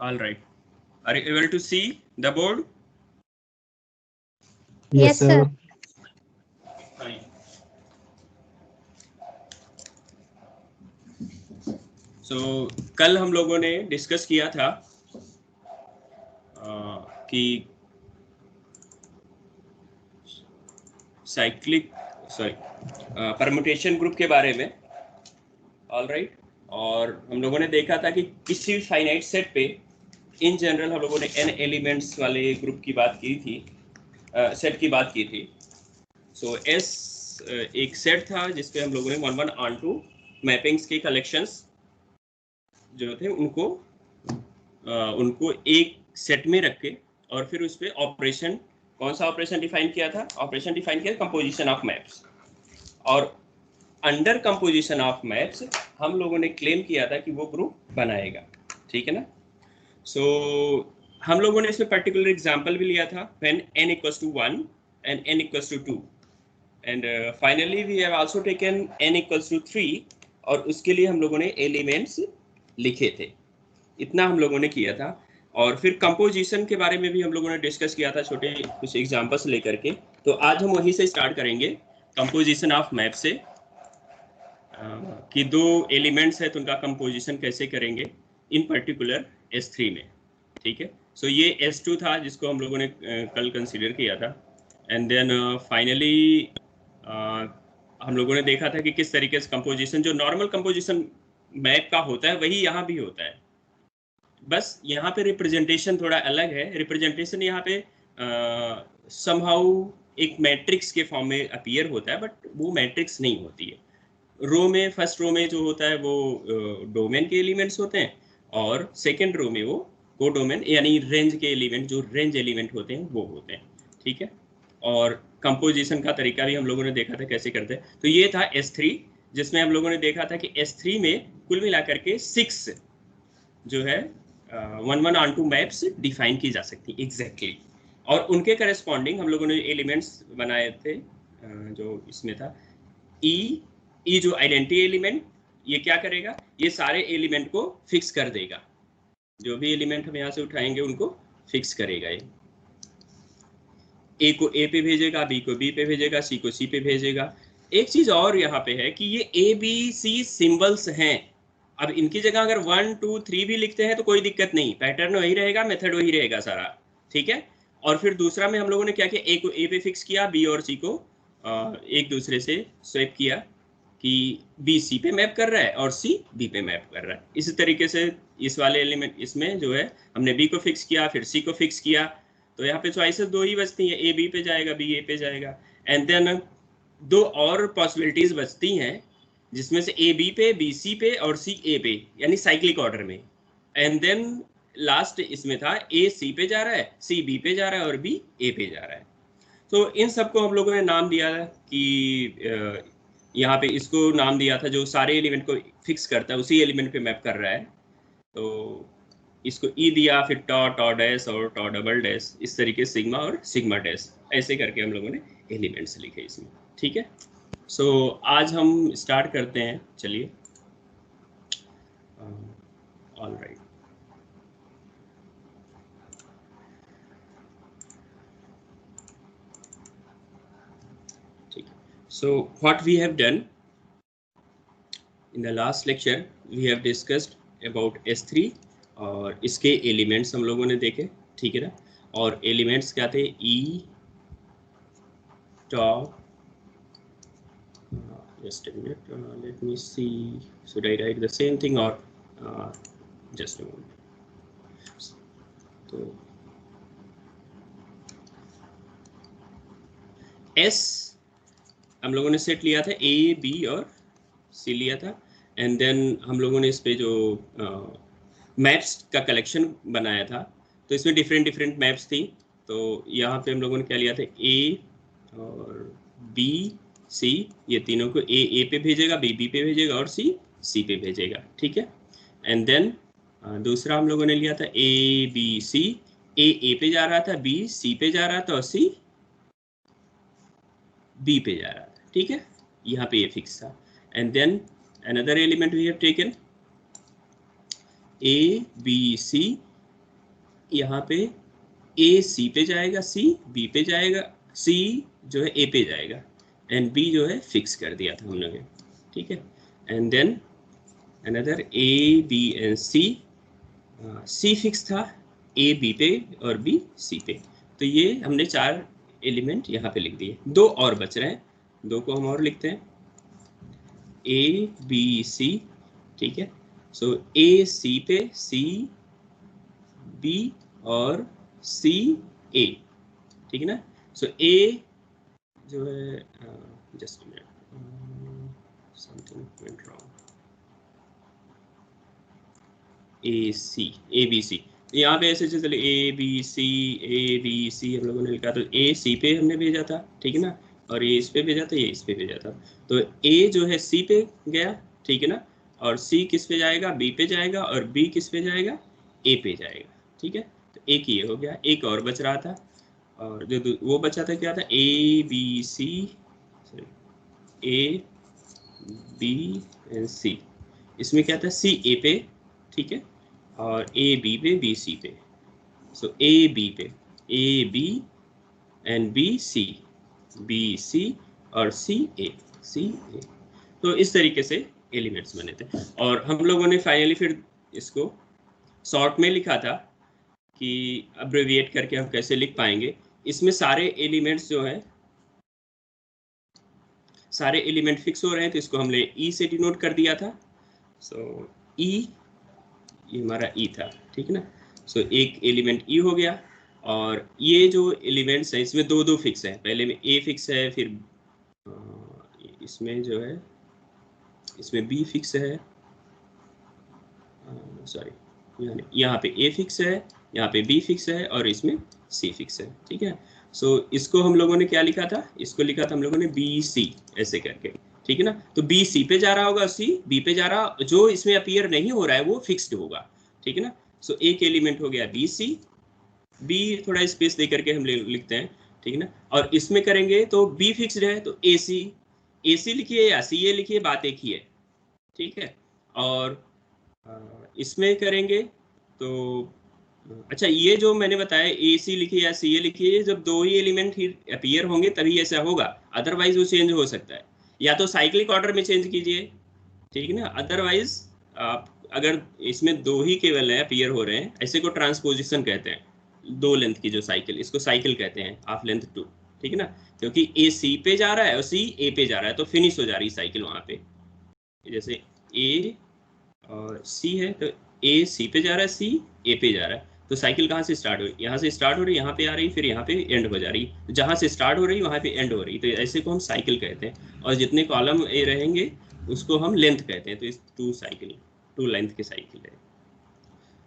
All right. Are you able to see the board? Yes, sir. Fine. So कल हम लोगों ने discuss किया था कि साइक्लिक परमुटेशन ग्रुप के बारे में। All right. और हम लोगों ने देखा था कि किसी भी फाइनाइट सेट पे इन जनरल हम लोगों ने n एलिमेंट्स वाले ग्रुप की बात की थी, सेट की बात की थी। सो S एक सेट था जिसपे हम लोगों ने 1 1 onto मैपिंग्स के कलेक्शंस जो थे उनको एक सेट में रख के और फिर उस पर ऑपरेशन, कौन सा ऑपरेशन डिफाइन किया था? ऑपरेशन डिफाइन किया कंपोजिशन ऑफ मैप्स। और अंडर कंपोजिशन ऑफ मैप्स हम लोगों ने क्लेम किया था कि वो ग्रुप बनाएगा, ठीक है ना। सो हम लोगों ने इसमें पर्टिकुलर एग्जांपल भी लिया था when n equals to 1 and n equals to 2 and finally we have also taken n equals to 3 और उसके लिए हम लोगों ने एलिमेंट्स लिखे थे। इतना हम लोगों ने किया था। और फिर कंपोजिशन के बारे में भी हम लोगों ने डिस्कस किया था छोटे कुछ एग्जांपल्स लेकर के। तो आज हम वहीं से स्टार्ट करेंगे कंपोजिशन ऑफ मैप से, कि दो एलिमेंट्स है तो उनका कंपोजिशन कैसे करेंगे इन पर्टिकुलर S3 में, ठीक है। सो ये S2 था जिसको हम लोगों ने कल कंसीडर किया था। एंड देन फाइनली हम लोगों ने देखा था कि किस तरीके से कंपोजिशन, जो नॉर्मल कंपोजिशन मैप का होता है वही यहाँ भी होता है, बस यहाँ पे रिप्रेजेंटेशन थोड़ा अलग है। रिप्रेजेंटेशन यहाँ पे समहाउ एक मैट्रिक्स के फॉर्म में अपीयर होता है, बट वो मैट्रिक्स नहीं होती है। रो में, फर्स्ट रो में जो होता है वो डोमेन के एलिमेंट्स होते हैं और सेकंड रो में वो कोडोमेन यानी रेंज के एलिमेंट, जो रेंज एलिमेंट होते हैं वो होते हैं, ठीक है। और कंपोजिशन का तरीका भी हम लोगों ने देखा था कैसे करते हैं। तो ये था S3 जिसमें हम लोगों ने देखा था कि S3 में कुल मिलाकर के 6 जो है 1 1 onto मैप्स डिफाइन की जा सकती है एग्जैक्टली। और उनके करस्पॉन्डिंग हम लोगों ने एलिमेंट्स बनाए थे, जो इसमें था ई जो आइडेंटिटी एलिमेंट, ये क्या करेगा? ये सारे एलिमेंट को फिक्स कर देगा। जो भी एलिमेंट हम यहाँ से उठाएंगे उनको फिक्स करेगा। ये ए को ए पे भेजेगा, बी को बी पे भेजेगा, सी को सी पे भेजेगा। एक चीज और यहाँ पे है कि ये ए बी सी सिंबल्स हैं। अब इनकी जगह अगर 1 2 3 भी लिखते हैं तो कोई दिक्कत नहीं, पैटर्न वही रहेगा, मेथड वही रहेगा सारा, ठीक है। और फिर दूसरा में हम लोगों ने क्या किया, ए को ए पे फिक्स किया, बी और सी को एक दूसरे से स्वैप किया कि बी सी पे मैप कर रहा है और सी बी पे मैप कर रहा है। इसी तरीके से इस वाले एलिमेंट इसमें जो है हमने बी को फिक्स किया, फिर सी को फिक्स किया, तो यहाँ पे चॉइसेस दो ही बचती हैं, ए बी पे जाएगा, बी ए पे जाएगा। एंड देन दो और पॉसिबिलिटीज बचती हैं जिसमें से ए बी पे, बी सी पे और सी ए पे, यानी साइक्लिक ऑर्डर में। एंड देन लास्ट इसमें था ए सी पे जा रहा है, सी बी पे जा रहा है और बी ए पे जा रहा है। तो इन सबको हम लोगों ने नाम दिया कि यहाँ पे इसको नाम दिया था जो सारे एलिमेंट को फिक्स करता है, उसी एलिमेंट पे मैप कर रहा है, तो इसको ई दिया, फिर टॉ डैश और टॉ डबल डैश, इस तरीके से सिग्मा और सिग्मा डैश, ऐसे करके हम लोगों ने एलिमेंट्स लिखे इसमें, ठीक है। सो आज हम स्टार्ट करते हैं, चलिए। All right. ठीक है। So what we have done in the last lecture, we have discussed about S3 और इसके एलिमेंट्स हम लोगों ने देखे, ठीक है ना। और एलिमेंट्स क्या थे? ई टॉ, just a minute, let me see, should I write the same thing or just a moment. तो S हम लोगों ने सेट लिया था, A B और C लिया था। एंड देन हम लोगों ने इस पे जो मैप्स का कलेक्शन बनाया था, तो इसमें डिफरेंट मैप्स थी। तो यहाँ पे हम लोगों ने क्या लिया था, A और B C, ये तीनों को ए पे भेजेगा, बी बी पे भेजेगा और सी पे भेजेगा, ठीक है। एंड देन दूसरा हम लोगों ने लिया था ए बी सी, ए पे जा रहा था, बी सी पे जा रहा था और सी बी पे जा रहा था, ठीक है। यहाँ पे ये फिक्स था। And then another element we have taken A B C यहाँ पे ए सी पे जाएगा, सी बी पे जाएगा, सी जो है ए पे जाएगा, एंड बी जो है फिक्स कर दिया था हम लोग ने, ठीक है। And then another A B and C, C fix था ए बी पे और बी सी पे। तो ये हमने 4 एलिमेंट यहाँ पे लिख दिए। 2 और बच रहे हैं, 2 को हम और लिखते हैं, ए बी सी, ठीक है। सो ए सी पे, सी बी और सी ए, ठीक है ना। सो ए जो है, just something went wrong, A C, A B C, यहाँ पे ऐसे चले ए बी सी, ए बी सी हम लोगों ने लिखा, तो ए सी पे हमने भेजा था, ठीक है ना, और ये इस पे भेजा था, ये इस पे भेजा था। तो ए जो है सी पे गया, ठीक है ना, और सी किस पे जाएगा, बी पे जाएगा, और बी किस पे जाएगा, ए पे जाएगा, ठीक है। तो एक ये हो गया, एक और बच रहा था, और जो वो बचा था क्या था, A B C, A B and C, इसमें क्या था, सी ए पे, ठीक है, और ए बी पे, बी सी पे। सो ए बी पे, A B and B C, B C और सी ए, सी ए। तो इस तरीके से एलिमेंट्स बने थे, और हम लोगों ने फाइनली फिर इसको शॉर्ट में लिखा था कि अब्रिविएट करके हम कैसे लिख पाएंगे। इसमें सारे एलिमेंट्स जो हैं, सारे एलिमेंट फिक्स हो रहे हैं, तो इसको हमने ई से डिनोट कर दिया था। सो ई, ये हमारा ई था, ठीक है ना। सो एक एलिमेंट ई हो गया, और ये जो एलिमेंट्स हैं इसमें 2 फिक्स हैं, पहले में ए फिक्स है, फिर इसमें जो है, इसमें बी फिक्स है, सॉरी, यहाँ पे ए फिक्स है, यहाँ पे बी फिक्स है, और इसमें सी फिक्स है, ठीक है। सो इसको हम लोगों ने क्या लिखा था, इसको लिखा था हम लोगों ने बी सी ऐसे करके, ठीक है ना। तो बी सी पे जा रहा होगा, सी बी पे जा रहा, जो इसमें अपीयर नहीं हो रहा है वो फिक्स्ड होगा, ठीक है ना। सो एक एलिमेंट हो गया बी सी, बी थोड़ा स्पेस दे करके हम लिखते हैं, ठीक है ना। और इसमें करेंगे तो बी फिक्स्ड है, तो ए सी लिखिए या सी ए लिखिए, बात एक ही है, ठीक है। और इसमें करेंगे तो, अच्छा, ये जो मैंने बताया ए सी लिखिए या सी ए लिखिए, जब 2 ही एलिमेंट ही अपीयर होंगे तभी ऐसा होगा, अदरवाइज वो चेंज हो सकता है, या तो साइक्लिक ऑर्डर में चेंज कीजिए, ठीक है ना। अदरवाइज आप अगर इसमें 2 ही केवल है अपीयर हो रहे हैं, ऐसे को ट्रांसपोजिशन कहते हैं, 2 लेंथ की जो साइकिल, इसको साइकिल कहते हैं, हाफ लेंथ 2, ठीक है ना। क्योंकि ए सी पे जा रहा है और सी ए पे जा रहा है, तो फिनिश हो जा रही साइकिल वहां पे। जैसे ए और सी है, तो ए सी पे जा रहा है, सी ए पे जा रहा है, तो साइकिल कहाँ से स्टार्ट हो रही, यहाँ से स्टार्ट हो रही है, यहाँ पे आ रही, फिर यहाँ पे एंड हो जा रही, तो जहाँ से स्टार्ट हो रही वहाँ पे एंड हो रही, तो ऐसे को हम साइकिल कहते हैं। और जितने कॉलम ए रहेंगे उसको हम लेंथ कहते हैं, तो इस 2 साइकिल, 2 लेंथ की साइकिल है।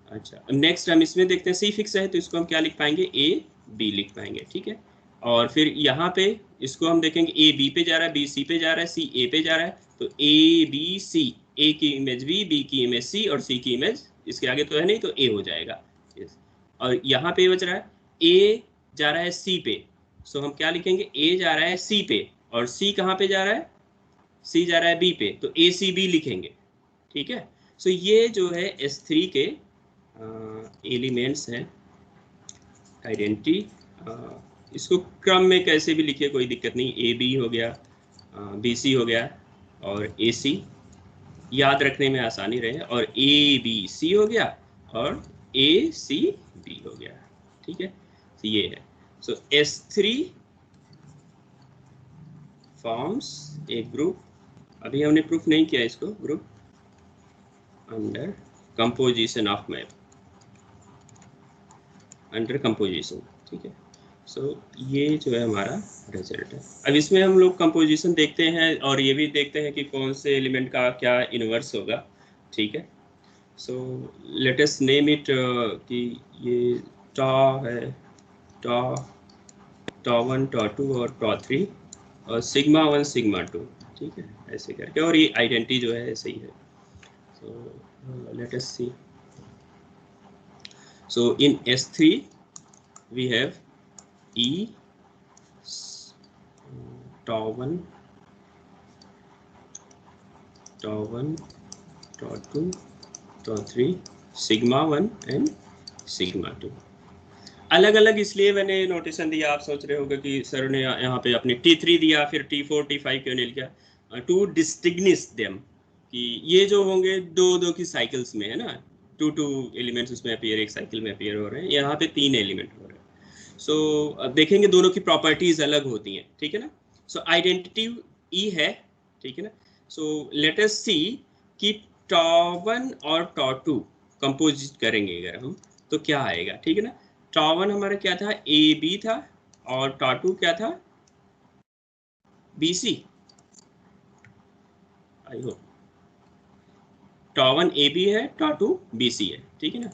अच्छा, नेक्स्ट हम इसमें देखते हैं, सी फिक्स है तो इसको हम क्या लिख पाएंगे, ए बी लिख पाएंगे, ठीक है। और फिर यहाँ पे इसको हम देखेंगे, ए बी पे जा रहा है, बी सी पे जा रहा है, सी ए पे जा रहा है, तो ए बी सी, ए की इमेज बी की इमेज सी, और सी की इमेज इसके आगे तो है नहीं, तो ए हो जाएगा। और यहाँ पे बच रहा है ए जा रहा है सी पे, सो हम क्या लिखेंगे, ए जा रहा है सी पे, और सी कहाँ पे जा रहा है, सी जा रहा है बी पे, तो ए सी बी लिखेंगे, ठीक है। सो ये जो है S3 के एलिमेंट्स हैं, आइडेंटिटी। इसको क्रम में कैसे भी लिखिए, कोई दिक्कत नहीं, ए बी हो गया, बी सी हो गया, और ए सी, याद रखने में आसानी रहे, और ए बी सी हो गया, और ए सी बी हो गया, ठीक है। तो ये है, सो S3 फॉर्म्स ए ग्रुप, अभी हमने प्रूफ नहीं किया इसको, group under composition of map, under composition, ठीक है। सो ये जो है हमारा रिजल्ट है। अब इसमें हम लोग कंपोजिशन देखते हैं, और ये भी देखते हैं कि कौन से एलिमेंट का क्या इनवर्स होगा, ठीक है। So let us name it, कि ये टॉ है, टॉ, टॉ1 टॉ2 और टॉ3, और सिग्मा 1 सिग्मा 2, ठीक है, ऐसे करके, और ये आइडेंटिटी जो है ऐसे ही है। So let us see, so in S3 we have E tau1, tau2, tau3, sigma 1 and sigma 2, अलग अलग इसलिए मैंने नोटेशन दिया, आप सोच रहे होगे कि सर ने यहाँ पे अपने T3 दिया फिर T4 T5 क्यों नहीं लिखा, टू डिस्टिंग्विश देम, कि ये जो होंगे दो दो की साइकिल्स में है ना, टू टू एलिमेंट्स उसमें अपीयर, एक साइकिल में अपीयर हो रहे हैं, यहाँ पे 3 एलिमेंट हो रहे हैं। सो अब देखेंगे दोनों की प्रॉपर्टीज अलग होती हैं, ठीक है ना। सो आइडेंटिटी ई है, ठीक है ना। सो लेट अस सी कि टॉ1 और टॉ2 कंपोज करेंगे अगर हम, तो क्या आएगा, ठीक है ना। टॉ1 हमारा क्या था, ए बी था, और टॉ2 क्या था, बी सी। आई होप टॉ1 ए बी है, टॉ2 बी सी है, ठीक है ना।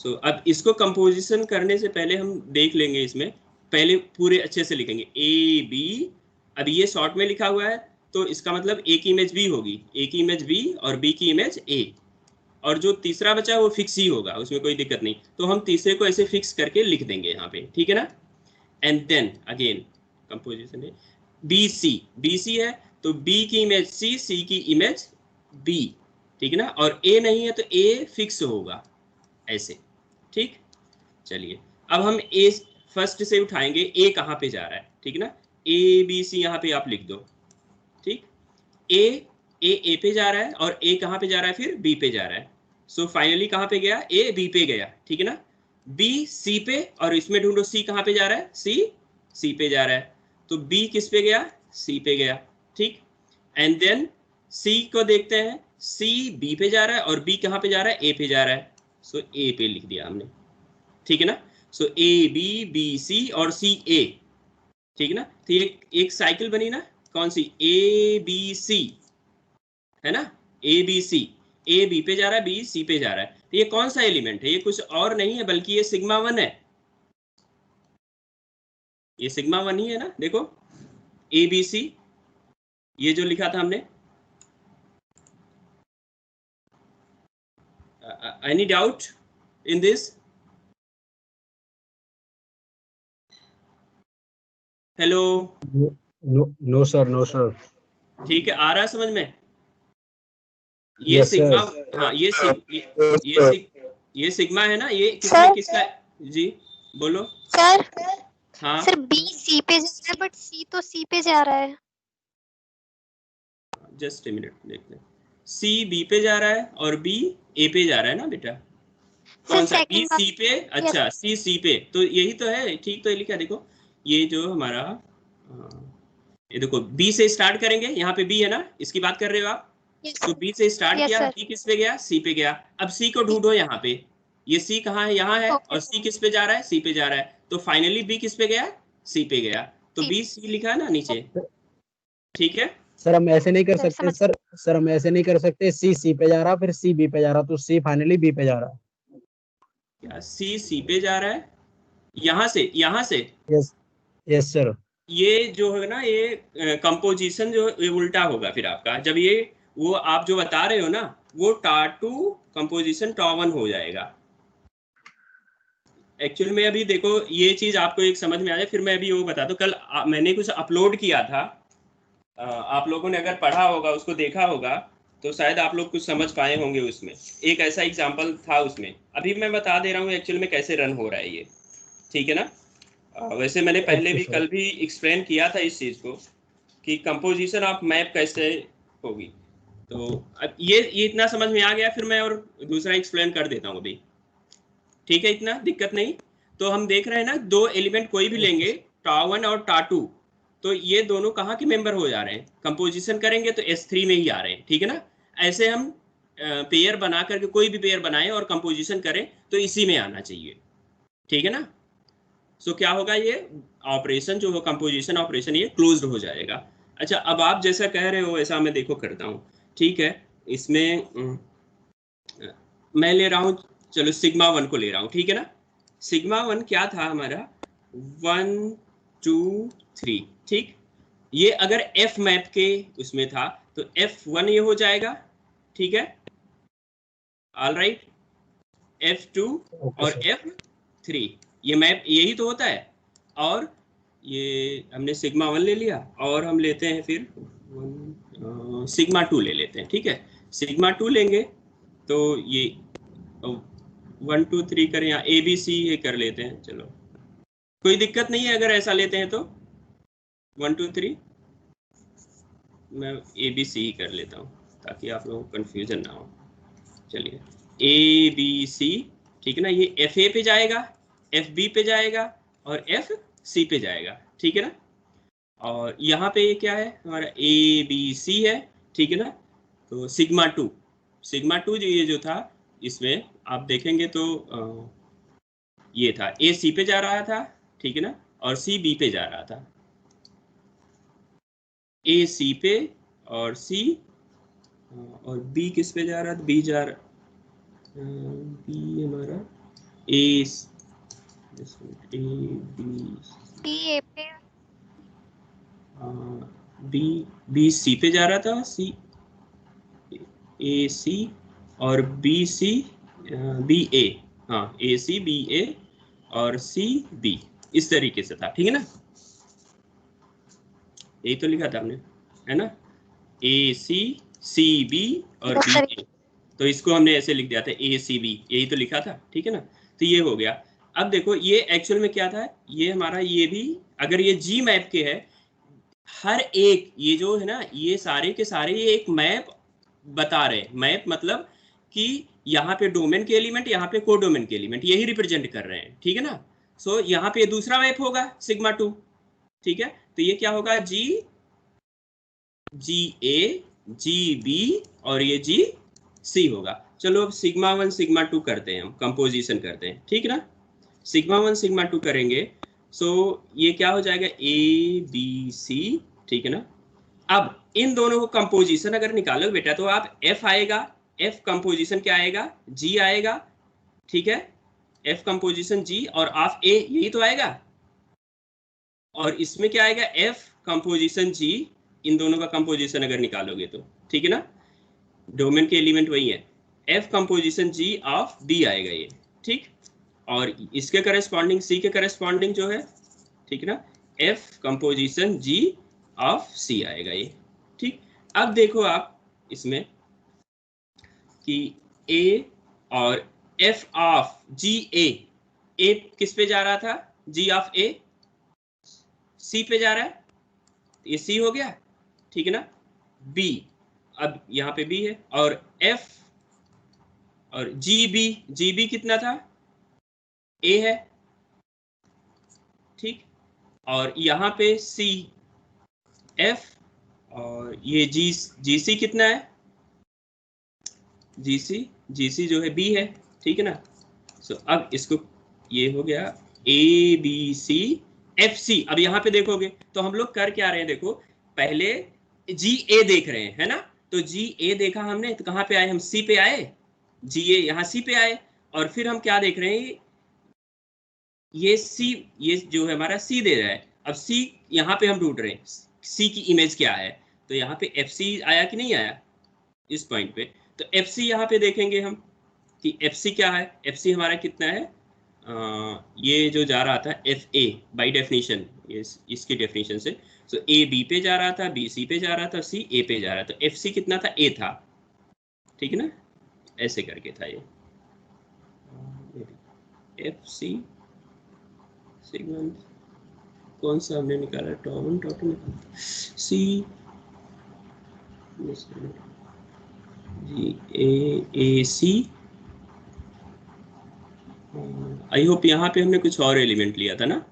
सो अब इसको कंपोजिशन करने से पहले हम देख लेंगे, इसमें पहले पूरे अच्छे से लिखेंगे ए बी। अब ये शॉर्ट में लिखा हुआ है तो इसका मतलब ए की इमेज बी होगी, ए की इमेज बी और बी की इमेज ए, और जो तीसरा बचा है वो फिक्स ही होगा, उसमें कोई दिक्कत नहीं। तो हम तीसरे को ऐसे फिक्स करके लिख देंगे यहाँ पे, ठीक है ना। एंड देन अगेन कंपोजिशन है बी सी, बी सी है तो बी की इमेज सी, सी की इमेज बी, ठीक है ना। और ए नहीं है तो ए फिक्स होगा ऐसे, ठीक। चलिए अब हम ए फर्स्ट से उठाएंगे, ए कहाँ पे जा रहा है, ठीक है ना। ए बी सी यहाँ पे आप लिख दो, ठीक। ए पे जा रहा है और ए कहाँ पे जा रहा है, फिर बी पे जा रहा है। सो फाइनली कहाँ पे गया, ए बी पे गया, ठीक है ना। बी सी पे, और इसमें ढूंढो सी कहाँ पे जा रहा है, सी पे जा रहा है, तो बी किस पे गया, सी पे गया, ठीक। एंड देन सी को देखते हैं, सी बी पे जा रहा है और बी कहाँ पे जा रहा है, ए पे जा रहा है, सो ए पे लिख दिया हमने, ठीक है ना। सो ए बी, बी सी और सी ए, ठीक है ना। तो ये एक साइकिल बनी ना, कौन सी, ए बी सी, है ना, ए बी सी, ए बी पे जा रहा है, बी सी पे जा रहा है। तो ये कौन सा एलिमेंट है, ये कुछ और नहीं है बल्कि ये सिग्मा 1 है, ये सिग्मा 1 ही है ना। देखो ए बी सी, ये जो लिखा था हमने, any doubt in this? Hello, no sir, no sir. ठीक है, आ रहा है समझ में। ये यस सिग्मा, सर। हाँ ये सिग्मा है ना, ये किसमें किसका, जी बोलो सर। हाँ। सर बी सी पे जा रहा है बट सी तो सी पे जा रहा है। जस्ट ए मिनट देखते हैं, सी बी पे जा रहा है और बी ए पे जा रहा है ना बेटा, कौन सा, बी सी पे, अच्छा सी पे, तो यही तो है, ठीक तो ये लिखा, देखो ये जो हमारा, ये देखो बी से स्टार्ट करेंगे, यहाँ पे बी है ना, इसकी बात कर रहे हो आप। तो बी से स्टार्ट किया, बी किस पे गया, सी पे गया। अब सी को ढूंढो यहाँ पे, ये सी कहाँ है, यहाँ है, और सी किस पे जा रहा है, सी पे जा रहा है, तो फाइनली बी किस पे गया, सी पे गया, तो बी सी लिखा है ना नीचे, ठीक है। सर हम ऐसे नहीं कर सकते सर हम ऐसे नहीं कर सकते, सी पे जा रहा फिर सी बी पे जा रहा, तो सी फाइनली बी पे जा रहा। क्या सी पे जा रहा है, यहाँ से? Yes sir. ये जो है ना, ये कंपोजिशन जो ये उल्टा होगा फिर आपका, जब ये वो आप जो बता रहे हो ना, वो टॉ2 कंपोजिशन टॉ1 हो जाएगा। एक्चुअल में अभी देखो ये चीज आपको एक समझ में आ जाए, फिर मैं अभी वो बता दूं। कल मैंने कुछ अपलोड किया था, आप लोगों ने अगर पढ़ा होगा, उसको देखा होगा, तो शायद आप लोग कुछ समझ पाए होंगे। उसमें एक ऐसा एग्जाम्पल था उसमें, अभी मैं बता दे रहा हूँ एक्चुअल में कैसे रन हो रहा है ये, ठीक है ना। वैसे मैंने पहले भी कल भी एक्सप्लेन किया था इस चीज को कि कंपोजिशन ऑफ मैप कैसे होगी। तो अब ये इतना समझ में आ गया, फिर मैं और दूसरा एक्सप्लेन कर देता हूँ अभी, ठीक है, इतना दिक्कत नहीं। तो हम देख रहे हैं ना, दो एलिमेंट कोई भी लेंगे, टॉ1 और टॉ2, तो ये दोनों कहाँ के मेंबर हो जा रहे हैं, कंपोजिशन करेंगे तो S3 में ही आ रहे हैं, ठीक है ना। ऐसे हम पेयर बना करके कोई भी पेयर बनाएं और कंपोजिशन करें तो इसी में आना चाहिए, ठीक है ना। सो क्या होगा, ये ऑपरेशन जो हो, कंपोजिशन ऑपरेशन, ये क्लोज्ड हो जाएगा। अच्छा, अब आप जैसा कह रहे हो वैसा मैं देखो करता हूँ, ठीक है। इसमें मैं ले रहा हूँ, चलो सिग्मा 1 को ले रहा हूँ, ठीक है ना। सिग्मा 1 क्या था हमारा, 1 2 3, ठीक। ये अगर F मैप के उसमें था तो F1 ये हो जाएगा, ठीक है, ऑल राइट। F2 और F3, ये मैप यही तो होता है। और ये हमने सिग्मा 1 ले लिया, और हम लेते हैं फिर सिग्मा 2 ले लेते हैं, ठीक है। सिग्मा 2 लेंगे तो ये 1 2 3 करें या ABC कर लेते हैं, चलो कोई दिक्कत नहीं है अगर ऐसा लेते हैं तो 1 2 3 मैं ABC ही कर लेता हूँ ताकि आप लोगों को कंफ्यूजन ना हो। चलिए ABC, ठीक है ना, ये FA पे जाएगा, FB पे जाएगा और FC पे जाएगा, ठीक है ना। और यहाँ पे ये क्या है हमारा ABC है, ठीक है ना। तो सिग्मा टू जो ये जो था इसमें आप देखेंगे तो ये था AC पे जा रहा था, ठीक है ना, और CB पे जा रहा था, AC पे और C और B किस पे जा रहा था, B जा रहा B हमारा A B C पे जा रहा था, AC और BC BA, हाँ AC BA और CB इस तरीके से था, ठीक है ना। यही तो लिखा था हमने, है ना, AC CB और BA, तो इसको हमने ऐसे लिख दिया था ACB, यही तो लिखा था, ठीक है ना। तो ये हो गया। अब देखो ये एक्चुअल में क्या था, ये हमारा ये भी अगर ये G मैप के है, हर एक ये जो है ना ये सारे के सारे ये एक मैप बता रहे हैं। मैप मतलब कि यहाँ पे डोमेन के एलिमेंट, यहाँ पे कोडोमेन के एलिमेंट, यही रिप्रेजेंट कर रहे हैं, ठीक है ना। सो यहाँ पे दूसरा मैप होगा सिग्मा 2, ठीक है। तो ये क्या होगा GA GB और ये GC होगा। चलो अब सिग्मा 1 सिग्मा 2 करते हैं, हम कंपोजिशन करते हैं, ठीक है ना। सिग्मा 1 सिग्मा 2 करेंगे, सो ये क्या हो जाएगा ABC, ठीक है ना। अब इन दोनों को कंपोजिशन अगर निकालोगे बेटा तो आप F आएगा, F कंपोजिशन क्या आएगा G आएगा, ठीक है, F कंपोजिशन G और ऑफ A यही तो आएगा, और इसमें क्या आएगा F कंपोजिशन G, इन दोनों का कंपोजिशन अगर निकालोगे तो, ठीक है ना, डोमेन के एलिमेंट वही है, F composition G of B आएगा ये, ठीक। और इसके करेस्पॉन्डिंग C के करेस्पॉन्डिंग जो है, ठीक है ना, F composition G of C आएगा ये, ठीक। अब देखो आप इसमें कि A और F ऑफ GA, A किस पे जा रहा था, G ऑफ A C पे जा रहा है, ये C हो गया, ठीक है ना। B, अब यहाँ पे B है, और F और GB कितना था A है, ठीक। और यहाँ पे C F और ये GC कितना है, GC जो है B है, ठीक है ना। सो अब इसको ये हो गया ABC FC। अब यहाँ पे देखोगे तो हम लोग कर क्या रहे हैं, देखो पहले GA देख रहे हैं, है ना। तो GA देखा हमने तो कहाँ पे आए हम, C पे आए, GA यहाँ C पे आए, और फिर हम क्या देख रहे हैं, ये C, ये जो है हमारा C दे रहा है। अब C यहाँ पे हम ढूंढ रहे हैं C की इमेज क्या है, तो यहाँ पे FC आया कि नहीं आया इस पॉइंट पे। तो FC यहाँ पे देखेंगे हम कि FC क्या है, FC हमारा कितना है, ये जो जा रहा था FA बाय डेफिनेशन, ये इसकी डेफिनेशन से, तो A B पे जा रहा था, B C पे जा रहा था, C A पे जा रहा था, तो FC कितना था, A था, ठीक है ना, ऐसे करके था ये FC सेगमेंट कौन सा हमने निकाला, Totten C GAAC। I hope यहाँ पे हमने कुछ और एलिमेंट लिया था ना,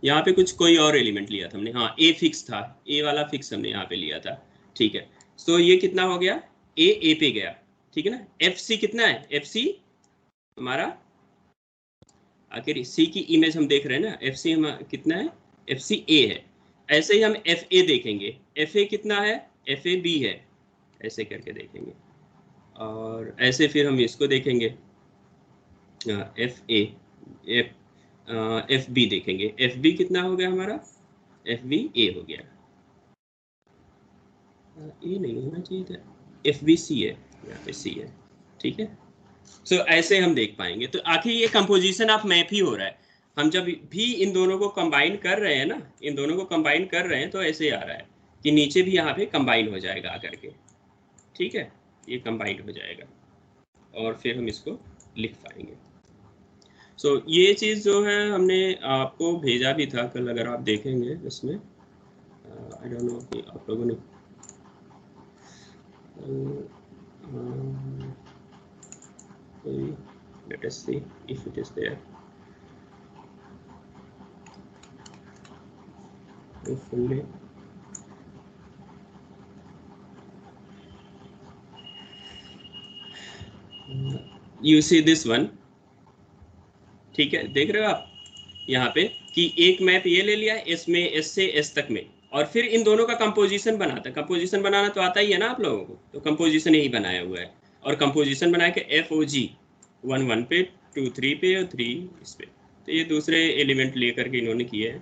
यहाँ पे कुछ कोई और एलिमेंट लिया था हमने, हाँ A फिक्स था, A वाला फिक्स हमने यहाँ पे लिया था, ठीक है। तो ये कितना हो गया, A पे गया, ठीक है ना। FC कितना है, FC हमारा आखिर C की इमेज हम देख रहे हैं ना, FC हम कितना है, FC A है। ऐसे ही हम FA देखेंगे, FA कितना है, FA B है, ऐसे करके देखेंगे। और ऐसे फिर हम इसको देखेंगे FB देखेंगे, FB कितना हो गया हमारा, FB A हो गया, A नहीं होना चाहिए था, FB C है, यहाँ पे C है, ठीक है। सो ऐसे हम देख पाएंगे। तो आखिर ये कंपोजिशन ऑफ मैप ही हो रहा है, हम जब भी इन दोनों को कंबाइन कर रहे हैं ना, इन दोनों को कंबाइन कर रहे हैं तो ऐसे आ रहा है कि नीचे भी यहाँ पे कंबाइन हो जाएगा आकर के, ठीक है, ये कंबाइन हो जाएगा और फिर हम इसको लिख पाएंगे। सो ये चीज़ जो है हमने आपको भेजा भी था कल, अगर आप देखेंगे उसमें, आई डोंट नो कि आप लोगों ने let us see if it is there. Hopefully. You see this one, ठीक है, देख रहे हो आप यहाँ पे कि एक मैप ये ले लिया एस में, एस से एस तक में, और फिर इन दोनों का कंपोजिशन बनाता है। कंपोजिशन बनाना तो आता ही है ना आप लोगों को, तो कंपोजिशन यही बनाया हुआ है, और कंपोजिशन बना के एफ ओ जी 1 पे, 2 3 पे और 3 इस पे, तो ये दूसरे एलिमेंट लेकर के इन्होंने किए हैं।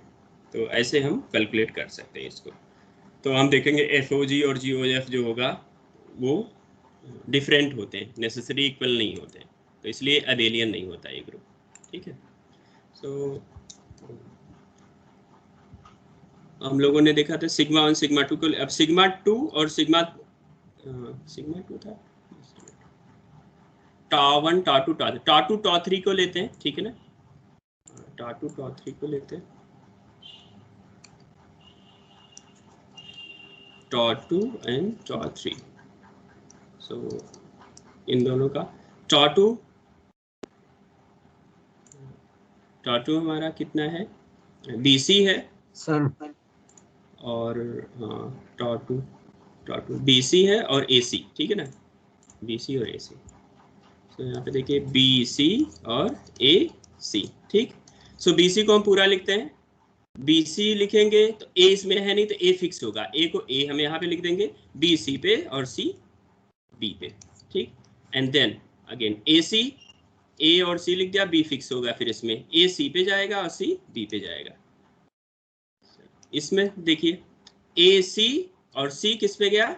तो ऐसे हम कैलकुलेट कर सकते हैं इसको। तो हम देखेंगे एफ ओ जी और जी ओ एफ जो होगा वो डिफरेंट होते हैं, नेसेसरी इक्वल नहीं होते हैं, तो इसलिए अबेलियन नहीं होता ये ग्रुप, ठीक है। सो हम लोगों ने देखा था सिग्मा 1 सिग्मा 2 को, अब सिग्मा 2 और सिग्मा 2 था, टा 1 टा 2 टा 3 को लेते हैं, ठीक है ना, टा 2 टा 3 को लेते हैं, टा 2 एंड टा 3। सो इन दोनों का टा 2 हमारा कितना है, BC है सर, और हाँ टा 2 BC है और AC, ठीक है ना, BC और AC। तो यहाँ पे देखिए BC और AC, ठीक। सो BC को हम पूरा लिखते हैं, BC लिखेंगे तो A इसमें है नहीं तो A फिक्स होगा, A को A हम यहाँ पे लिख देंगे, B C पे और C B पे, ठीक। And then again AC, A और C लिख दिया, B फिक्स होगा, फिर इसमें A C पे जाएगा और C B पे जाएगा। इसमें देखिए AC और C किस पे गया,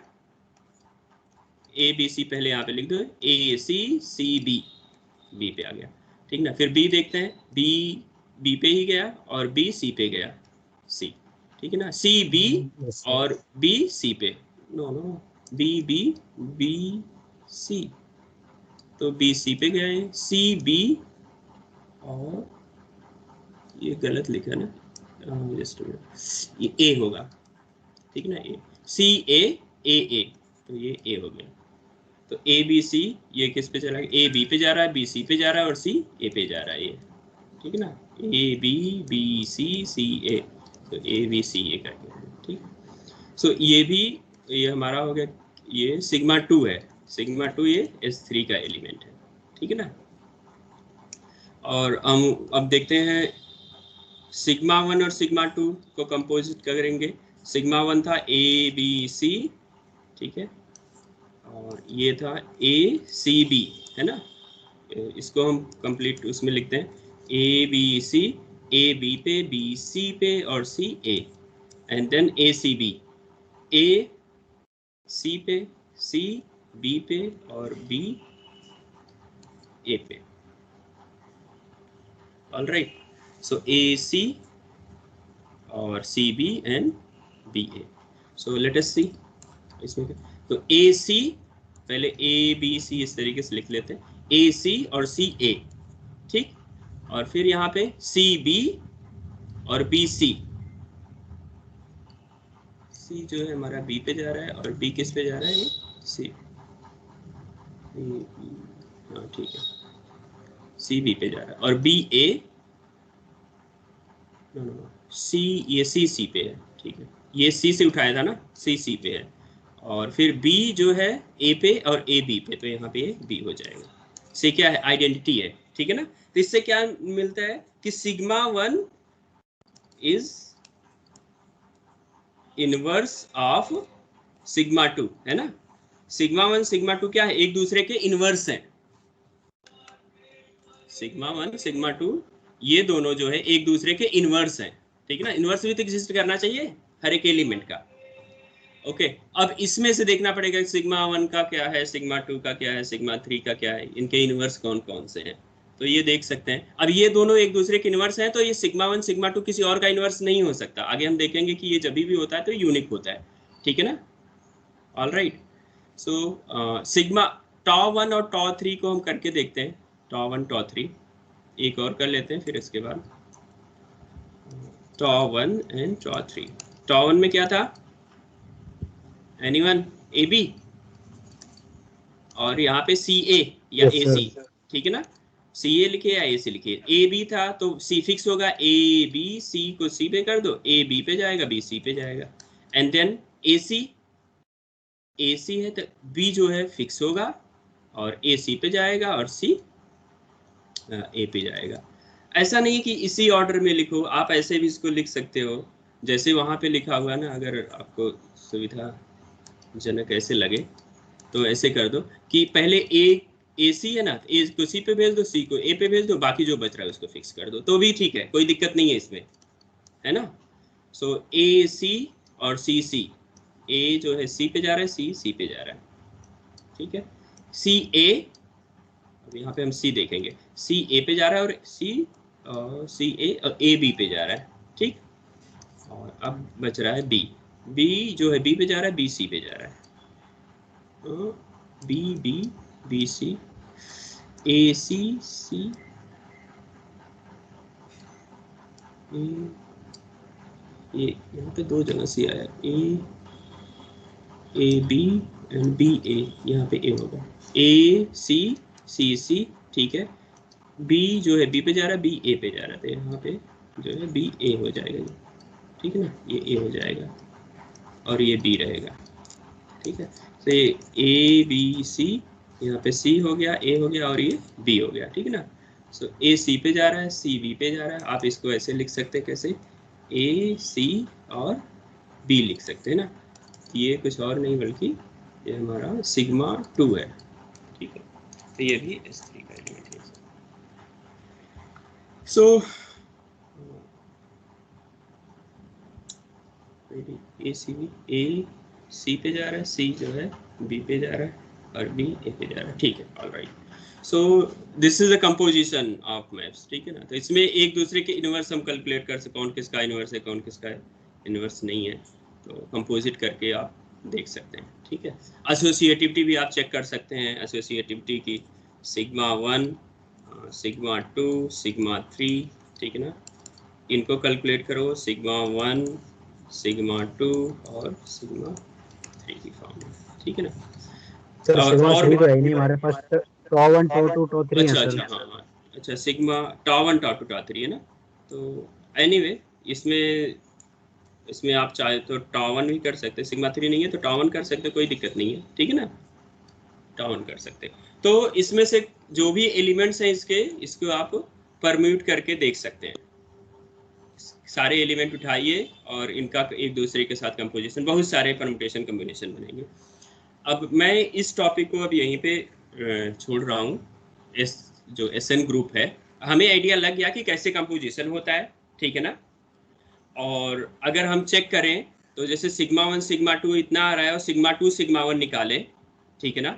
A B C पहले यहाँ पे लिख दो, A C C B B पे आ गया, ठीक ना। फिर B देखते हैं, B B पे ही गया और B C पे गया, C, ठीक है ना, C B और B C पे, no no B B B C, तो B C पे गया है, C B, और ये गलत लिखा ना, जस्ट ये A होगा, ठीक है ना, A C A A A, तो ये A हो गया। तो A B C ये किस पे चला गया, A B पे जा रहा है, B C पे जा रहा है और C A पे जा रहा है, ये ठीक है ना, A B B C C A, तो A B C A करके, ठीक। सो ये भी, ये हमारा हो गया, ये सिग्मा 2 है, सिग्मा 2 ये S3 का एलिमेंट है, ठीक है ना। और हम अब देखते हैं सिग्मा 1 और सिग्मा 2 को कंपोजिट करेंगे। सिग्मा 1 था A B C, ठीक है, और ये था A C B, है ना, इसको हम कंप्लीट उसमें लिखते हैं, A B C, A B पे, B C पे और C A, and then A C B, A C पे, C B पे और B A पे, ऑलराइट। सो A C और C B एंड B A। So let us see इसमें, तो A C पहले A B C इस तरीके से लिख लेते हैं, A C और C A, ठीक, और फिर यहाँ पे C B और B C, C जो है हमारा B पे जा रहा है और B किस पे जा रहा है, ये C, हाँ ठीक है, C B पे जा रहा है, और B A, C ये C C पे है, ठीक है, ये C से उठाया था ना, C C पे है, और फिर B जो है A पे और A B पे, तो यहाँ पे B हो जाएगा। C क्या है, आइडेंटिटी है, ठीक है ना। तो इससे क्या मिलता है कि sigma 1 is inverse of sigma 2, है ना। सिग्मा 1 सिग्मा 2 क्या है, एक दूसरे के इनवर्स हैं, सिग्मा 1 सिग्मा 2 ये दोनों जो है एक दूसरे के इनवर्स हैं, ठीक है ना। इनवर्स भी तो एग्जिस्ट करना चाहिए हर एक एलिमेंट का, ओके। अब इसमें से देखना पड़ेगा सिग्मा 1 का क्या है, सिग्मा 2 का क्या है, सिग्मा 3 का क्या है, इनके इनवर्स कौन कौन से हैं, तो ये देख सकते हैं। अब ये दोनों एक दूसरे के इनवर्स हैं, तो ये सिग्मा 1 सिग्मा 2 किसी और का इनवर्स नहीं हो सकता। आगे हम देखेंगे कि ये जब भी होता है तो यूनिक होता है, ठीक है ना, ऑलराइट। सो सिग्मा टॉ 1 और टॉ 3 को हम करके देखते हैं, टॉ 1 टॉ 3। एक और कर लेते हैं फिर इसके बाद tau1 एंड tau3। tau1 में क्या था, एनीवन, ए बी, और यहाँ पे सी ए या यस ए सर। सी, ठीक है ना, सी ए लिखे या ए सी लिखे, ए बी था तो सी फिक्स होगा, ए बी सी को सी पे कर दो, ए बी पे जाएगा, बी सी पे जाएगा, एंड देन ए सी है तो बी जो है फिक्स होगा और ए सी पे जाएगा और सी ए पे जाएगा। ऐसा नहीं कि इसी ऑर्डर में लिखो, आप ऐसे भी इसको लिख सकते हो जैसे वहाँ पे लिखा हुआ है ना, अगर आपको सुविधाजनक ऐसे लगे तो ऐसे कर दो कि पहले ए सी है ना, ए को सी पे भेज दो, सी को ए पे भेज दो, बाकी जो बच रहा है उसको फिक्स कर दो, तो भी ठीक है, कोई दिक्कत नहीं है इसमें, है ना। सो ए सी और सी सी, ए जो है सी पे जा रहा है, सी सी पे जा रहा है, ठीक है। सी ए, अब यहाँ पे हम सी देखेंगे, सी ए पे जा रहा है और सी ए और ए बी पे जा रहा है, ठीक। और अब बच रहा है बी, बी जो है बी पे जा रहा है, बी सी पे जा रहा है, तो बी बी बी सी, ए सी सी, ये यहाँ पे दो जगह सी आया, ए बी एंड बी ए, यहाँ पे ए होगा, ए सी सी सी, ठीक है। बी जो है बी पे जा रहा है, बी ए पे जा रहा है, तो यहाँ पे जो है बी ए हो जाएगा, ठीक है ना, ये ए हो जाएगा और ये बी रहेगा, ठीक है। तो ए बी सी, यहाँ पे सी हो गया, ए हो गया और ये बी हो गया, ठीक है ना। सो ए सी पे जा रहा है, सी बी पे जा रहा है, आप इसको ऐसे लिख सकते हैं, कैसे, ए सी और बी लिख सकते हैं ना, ये कुछ और नहीं बल्कि ये हमारा सिग्मा 2 है, ठीक है। तो ये भी S3 का एलिमेंट है। सो ए सी पे जा रहा है, सी जो है बी पे जा रहा है और बी ए पे जा रहा है, ठीक है, alright. So this is the composition of maps, ठीक है ना। तो इसमें एक दूसरे के इनवर्स हम कैलकुलेट कर सकते, कौन किसका इनवर्स है, कौन किसका इनवर्स नहीं है, तो कंपोजिट करके आप देख सकते हैं, ठीक है। एसोसिएटिविटी भी आप चेक कर सकते हैं, एसोसिएटिविटी की सिग्मा 1, सिग्मा 2, सिग्मा 3, ठीक है ना, इनको कैलकुलेट करो, सिग्मा 1, सिग्मा 2 और सिग्मा 3 की फॉर्म में, ठीक है ना। सर सिग्मा 3 तो है ही नहीं हमारे पास, tau1 tau2 tau3 है अच्छा सर। अच्छा, हाँ, अच्छा, सिग्मा tau1 tau2 tau3 है ना। तो एनीवे इसमें आप चाहे तो tau1 भी कर सकते हैं, सिग्मा 3 नहीं है तो tau1 कर सकते, कोई दिक्कत नहीं है, ठीक है ना, tau1 कर सकते। तो इसमें से जो भी एलिमेंट्स हैं इसको आप परम्यूट करके देख सकते हैं, सारे एलिमेंट उठाइए और इनका एक दूसरे के साथ कंपोजिशन, बहुत सारे परम्यूटेशन कॉम्बिनेशन बनेंगे। अब मैं इस टॉपिक को अब यहीं पे छोड़ रहा हूँ। जो SN ग्रुप है, हमें आइडिया लग गया कि कैसे कंपोजिशन होता है, ठीक है ना। और अगर हम चेक करें तो जैसे सिग्मा 1 सिग्मा 2 इतना आ रहा है और सिग्मा 2 सिग्मा 1 निकाले, ठीक है ना,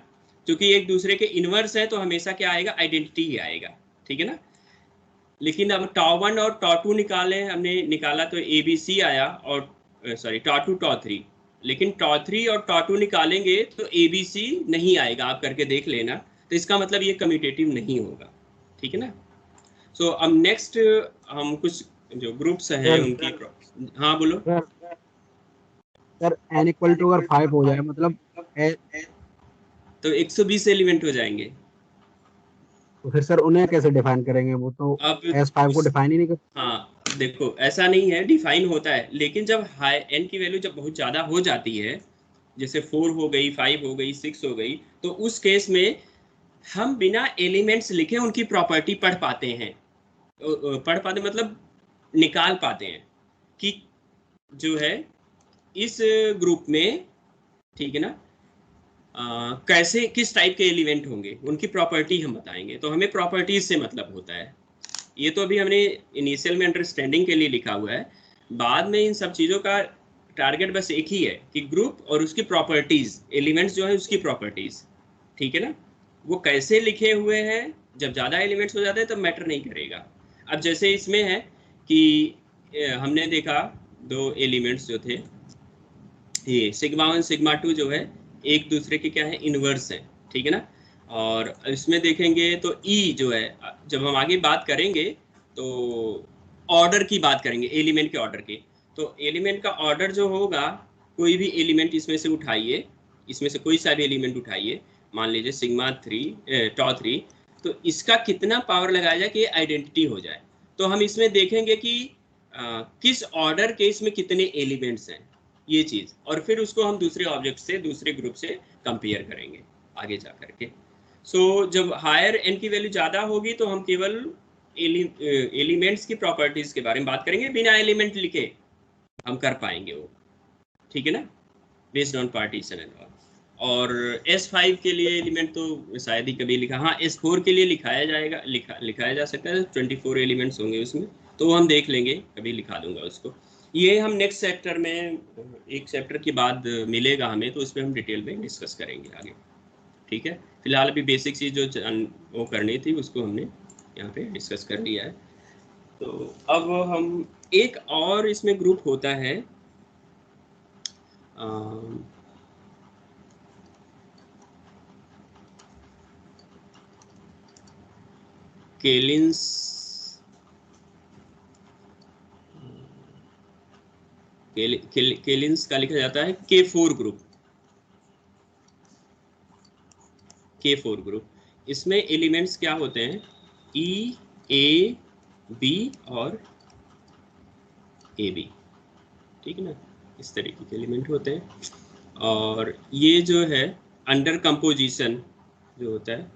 क्योंकि एक दूसरे के इनवर्स है तो हमेशा क्या आएगा, आइडेंटिटी ही आएगा, ठीक है ना। लेकिन अब tau1 और tau2 हमने निकाला तो ABC आया, और सॉरी tau2 tau3, लेकिन tau3 और tau2 निकालेंगे तो ABC नहीं आएगा, आप करके देख लेना, तो इसका मतलब ये कम्यूटेटिव नहीं होगा, ठीक है ना। सो अब नेक्स्ट हम कुछ जो ग्रुप्स हैं उनकी, हाँ बोलो सर n इक्वल टू अगर 5 हो जाए मतलब तो 120 एलिमेंट हो जाएंगे। तो फिर सर उन्हें कैसे डिफाइन करेंगे, वो तो अब S5 को डिफाइन ही नहीं कर। हाँ देखो, ऐसा नहीं है, डिफाइन होता है, लेकिन जब हाई n की वैल्यू जब बहुत ज़्यादा हो जाती है, जैसे 4 हो गई, 5 हो गई, 6 हो गई, तो उस केस में हम बिना एलिमेंट्स लिखे उनकी प्रॉपर्टी पढ़ पाते हैं, मतलब निकाल पाते हैं कि जो है इस ग्रुप में, ठीक है ना, कैसे किस टाइप के एलिमेंट होंगे, उनकी प्रॉपर्टी हम बताएंगे, तो हमें प्रॉपर्टीज से मतलब होता है। ये तो अभी हमने इनिशियल में अंडरस्टैंडिंग के लिए लिखा हुआ है, बाद में इन सब चीज़ों का टारगेट बस एक ही है कि ग्रुप और उसकी प्रॉपर्टीज, एलिमेंट्स जो है उसकी प्रॉपर्टीज, ठीक है ना, वो कैसे लिखे हुए हैं, जब ज़्यादा एलिमेंट्स हो जाते हैं तो मैटर नहीं करेगा। अब जैसे इसमें है कि हमने देखा 2 एलिमेंट्स जो थे, ये सिग्मा 1 सिग्मा 2 जो है एक दूसरे के क्या है, इनवर्स है, ठीक है ना। और इसमें देखेंगे तो ई जो है, जब हम आगे बात करेंगे तो ऑर्डर की बात करेंगे, एलिमेंट के ऑर्डर के। तो एलिमेंट का ऑर्डर जो होगा, कोई भी एलिमेंट इसमें से उठाइए, इसमें से कोई सा भी एलिमेंट उठाइए, मान लीजिए सिग्मा 3 टॉ 3, तो इसका कितना पावर लगाया जाए कि आइडेंटिटी हो जाए। तो हम इसमें देखेंगे कि किस ऑर्डर के इसमें कितने एलिमेंट्स हैं, ये चीज, और फिर उसको हम दूसरे ऑब्जेक्ट से, दूसरे ग्रुप से कंपेयर करेंगे आगे जा करके। सो जब हायर एन की वैल्यू ज़्यादा होगी तो हम केवल एलिमेंट्स की प्रॉपर्टीज के बारे में बात करेंगे, बिना एलिमेंट लिखे हम कर पाएंगे वो, ठीक है ना, based on partition and all. और S5 के लिए एलिमेंट तो शायद ही कभी लिखा, हाँ S4 के लिए लिखाया जाएगा, लिखाया जा सकता है, 24 एलिमेंट्स होंगे उसमें, तो वो हम देख लेंगे, कभी लिखा दूंगा उसको। ये हम नेक्स्ट चैप्टर में, एक चैप्टर के बाद मिलेगा हमें, तो उस पर हम डिटेल में डिस्कस करेंगे आगे, ठीक है। फिलहाल अभी बेसिक चीज जो वो करनी थी उसको हमने यहाँ पे डिस्कस कर लिया है। तो अब हम एक और इसमें ग्रुप होता है, केलिन्स का लिखा जाता है K4 ग्रुप, K4 ग्रुप। इसमें एलिमेंट्स क्या होते हैं, E, A, B और AB, ठीक है ना, इस तरीके के एलिमेंट होते हैं। और ये जो है अंडर कंपोजिशन जो होता है,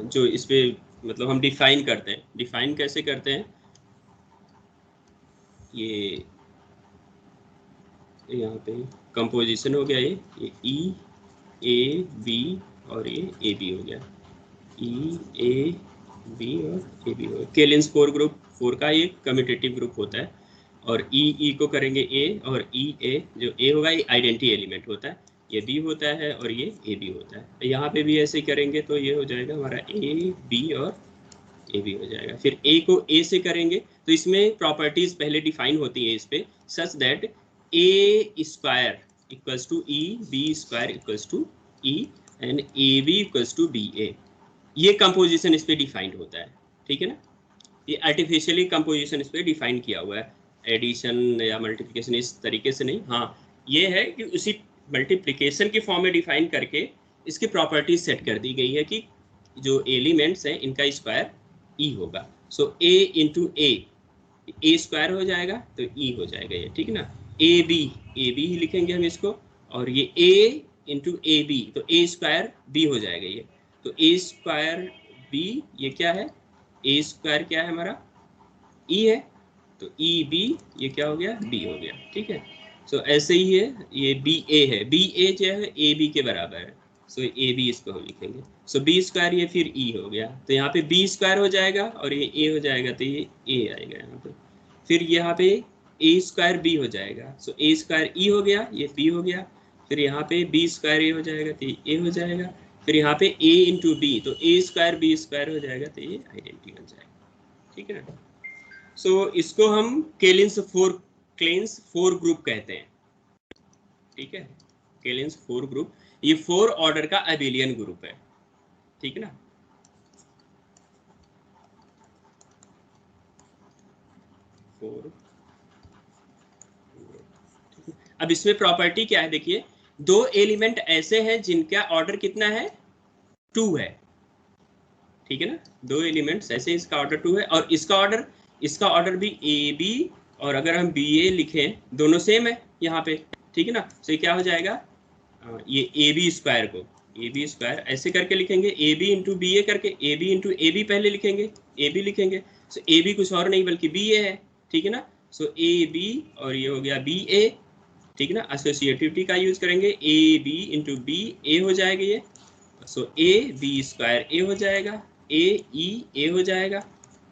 जो इस पे मतलब हम डिफाइन करते हैं, डिफाइन कैसे करते हैं, ये यहाँ पे कंपोजिशन हो गया, ये E, A, B और ये AB हो गया, E, A, B और AB हो गया। केलिन्स 4 ग्रुप, 4 का ये कम्यूटेटिव ग्रुप होता है, और E को करेंगे A, और A जो A होगा ये आइडेंटिटी एलिमेंट होता है, ये B होता है और ये AB होता है। यहाँ पे भी ऐसे ही करेंगे तो ये हो जाएगा हमारा A, B और AB हो जाएगा। फिर A को A से करेंगे तो इसमें प्रॉपर्टीज पहले डिफाइन होती है इस पे, such that A square equals to E, B square equals to E and AB equals to BA। ये कंपोजिशन इस पे डिफाइंड होता है, ठीक है ना, ये आर्टिफिशियली कंपोजिशन इस पे डिफाइन किया हुआ है, एडिशन या मल्टीप्लिकेशन इस तरीके से नहीं, हाँ ये है कि उसी मल्टीप्लिकेशन के फॉर्म में डिफाइन करके इसकी प्रॉपर्टीज सेट कर दी गई है कि जो एलिमेंट्स हैं इनका स्क्वायर E होगा। सो A इंटू A स्क्वायर हो जाएगा तो E हो जाएगा ये, ठीक है ना। AB ही लिखेंगे हम इसको, और ये A इंटू AB तो A स्क्वायर B हो जाएगा ये, तो A स्क्वायर B ये क्या है, A स्क्वायर क्या है हमारा E है, तो EB ये क्या हो गया, B हो गया, ठीक है। सो ऐसे ही है, ये BA है, BA जो है AB के बराबर है, सो AB इसको हम लिखेंगे। सो B स्क्वायर ये फिर E हो गया, तो यहाँ पे B स्क्वायर हो जाएगा और ये A हो जाएगा, तो ये A आएगा यहाँ पे। फिर यहाँ पे A स्क्वायर B हो जाएगा, सो A स्क्वायर E हो गया, ये B हो गया। फिर यहाँ पे B स्क्वायर A हो जाएगा तो ये A हो जाएगा। फिर यहाँ पे A इंटू B तो A स्क्वायर B स्क्वायर हो जाएगा, तो ये आइडेंटिटी बन जाएगा, ठीक है ना। सो इसको हम केलिन्स 4 ग्रुप कहते हैं, ठीक है, केलिन्स 4 ग्रुप, ये 4 ऑर्डर का अबेलियन ग्रुप है, ठीक है ना। अब इसमें प्रॉपर्टी क्या है, देखिए 2 एलिमेंट ऐसे हैं जिनका ऑर्डर कितना है, 2 है, ठीक है ना। 2 एलिमेंट्स ऐसे, इसका ऑर्डर 2 है और इसका ऑर्डर भी AB, और अगर हम BA लिखें दोनों सेम है यहाँ पे, ठीक है ना। तो क्या हो जाएगा, ये AB स्क्वायर को AB स्क्वायर ऐसे करके लिखेंगे, AB इंटू BA करके, AB इंटू AB पहले लिखेंगे, AB लिखेंगे। सो AB कुछ और नहीं बल्कि BA है, ठीक है ना। सो AB और ये हो गया BA, ठीक है ना। एसोसिएटिविटी का यूज करेंगे, AB इंटू BA हो जाएगा ये, सो AB स्क्वायर A हो जाएगा, A हो जाएगा,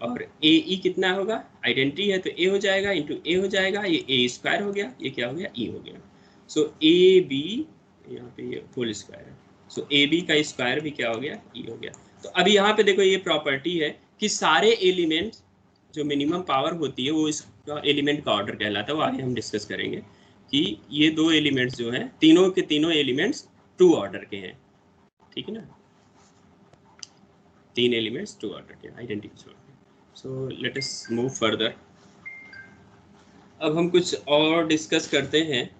और AE कितना होगा, आइडेंटिटी है तो A हो जाएगा इंटू A हो जाएगा, ये A स्क्वायर हो गया, ये क्या हो गया, E हो गया। सो AB यहाँ पे ये होल स्क्वायर है, सो AB का स्क्वायर भी क्या हो गया, E हो गया। तो अभी यहाँ पे देखो ये प्रॉपर्टी है कि सारे एलिमेंट जो मिनिमम पावर होती है वो इसका एलिमेंट का ऑर्डर कहलाता है, वो आगे हम डिस्कस करेंगे कि ये 2 एलिमेंट्स जो हैं, तीनों के तीनों एलिमेंट्स 2 ऑर्डर के हैं, ठीक है ना। 3 एलिमेंट्स 2 ऑर्डर के आइडेंटिटी छोड़ के। सो लेट अस मूव फर्दर। अब हम कुछ और डिस्कस करते हैं।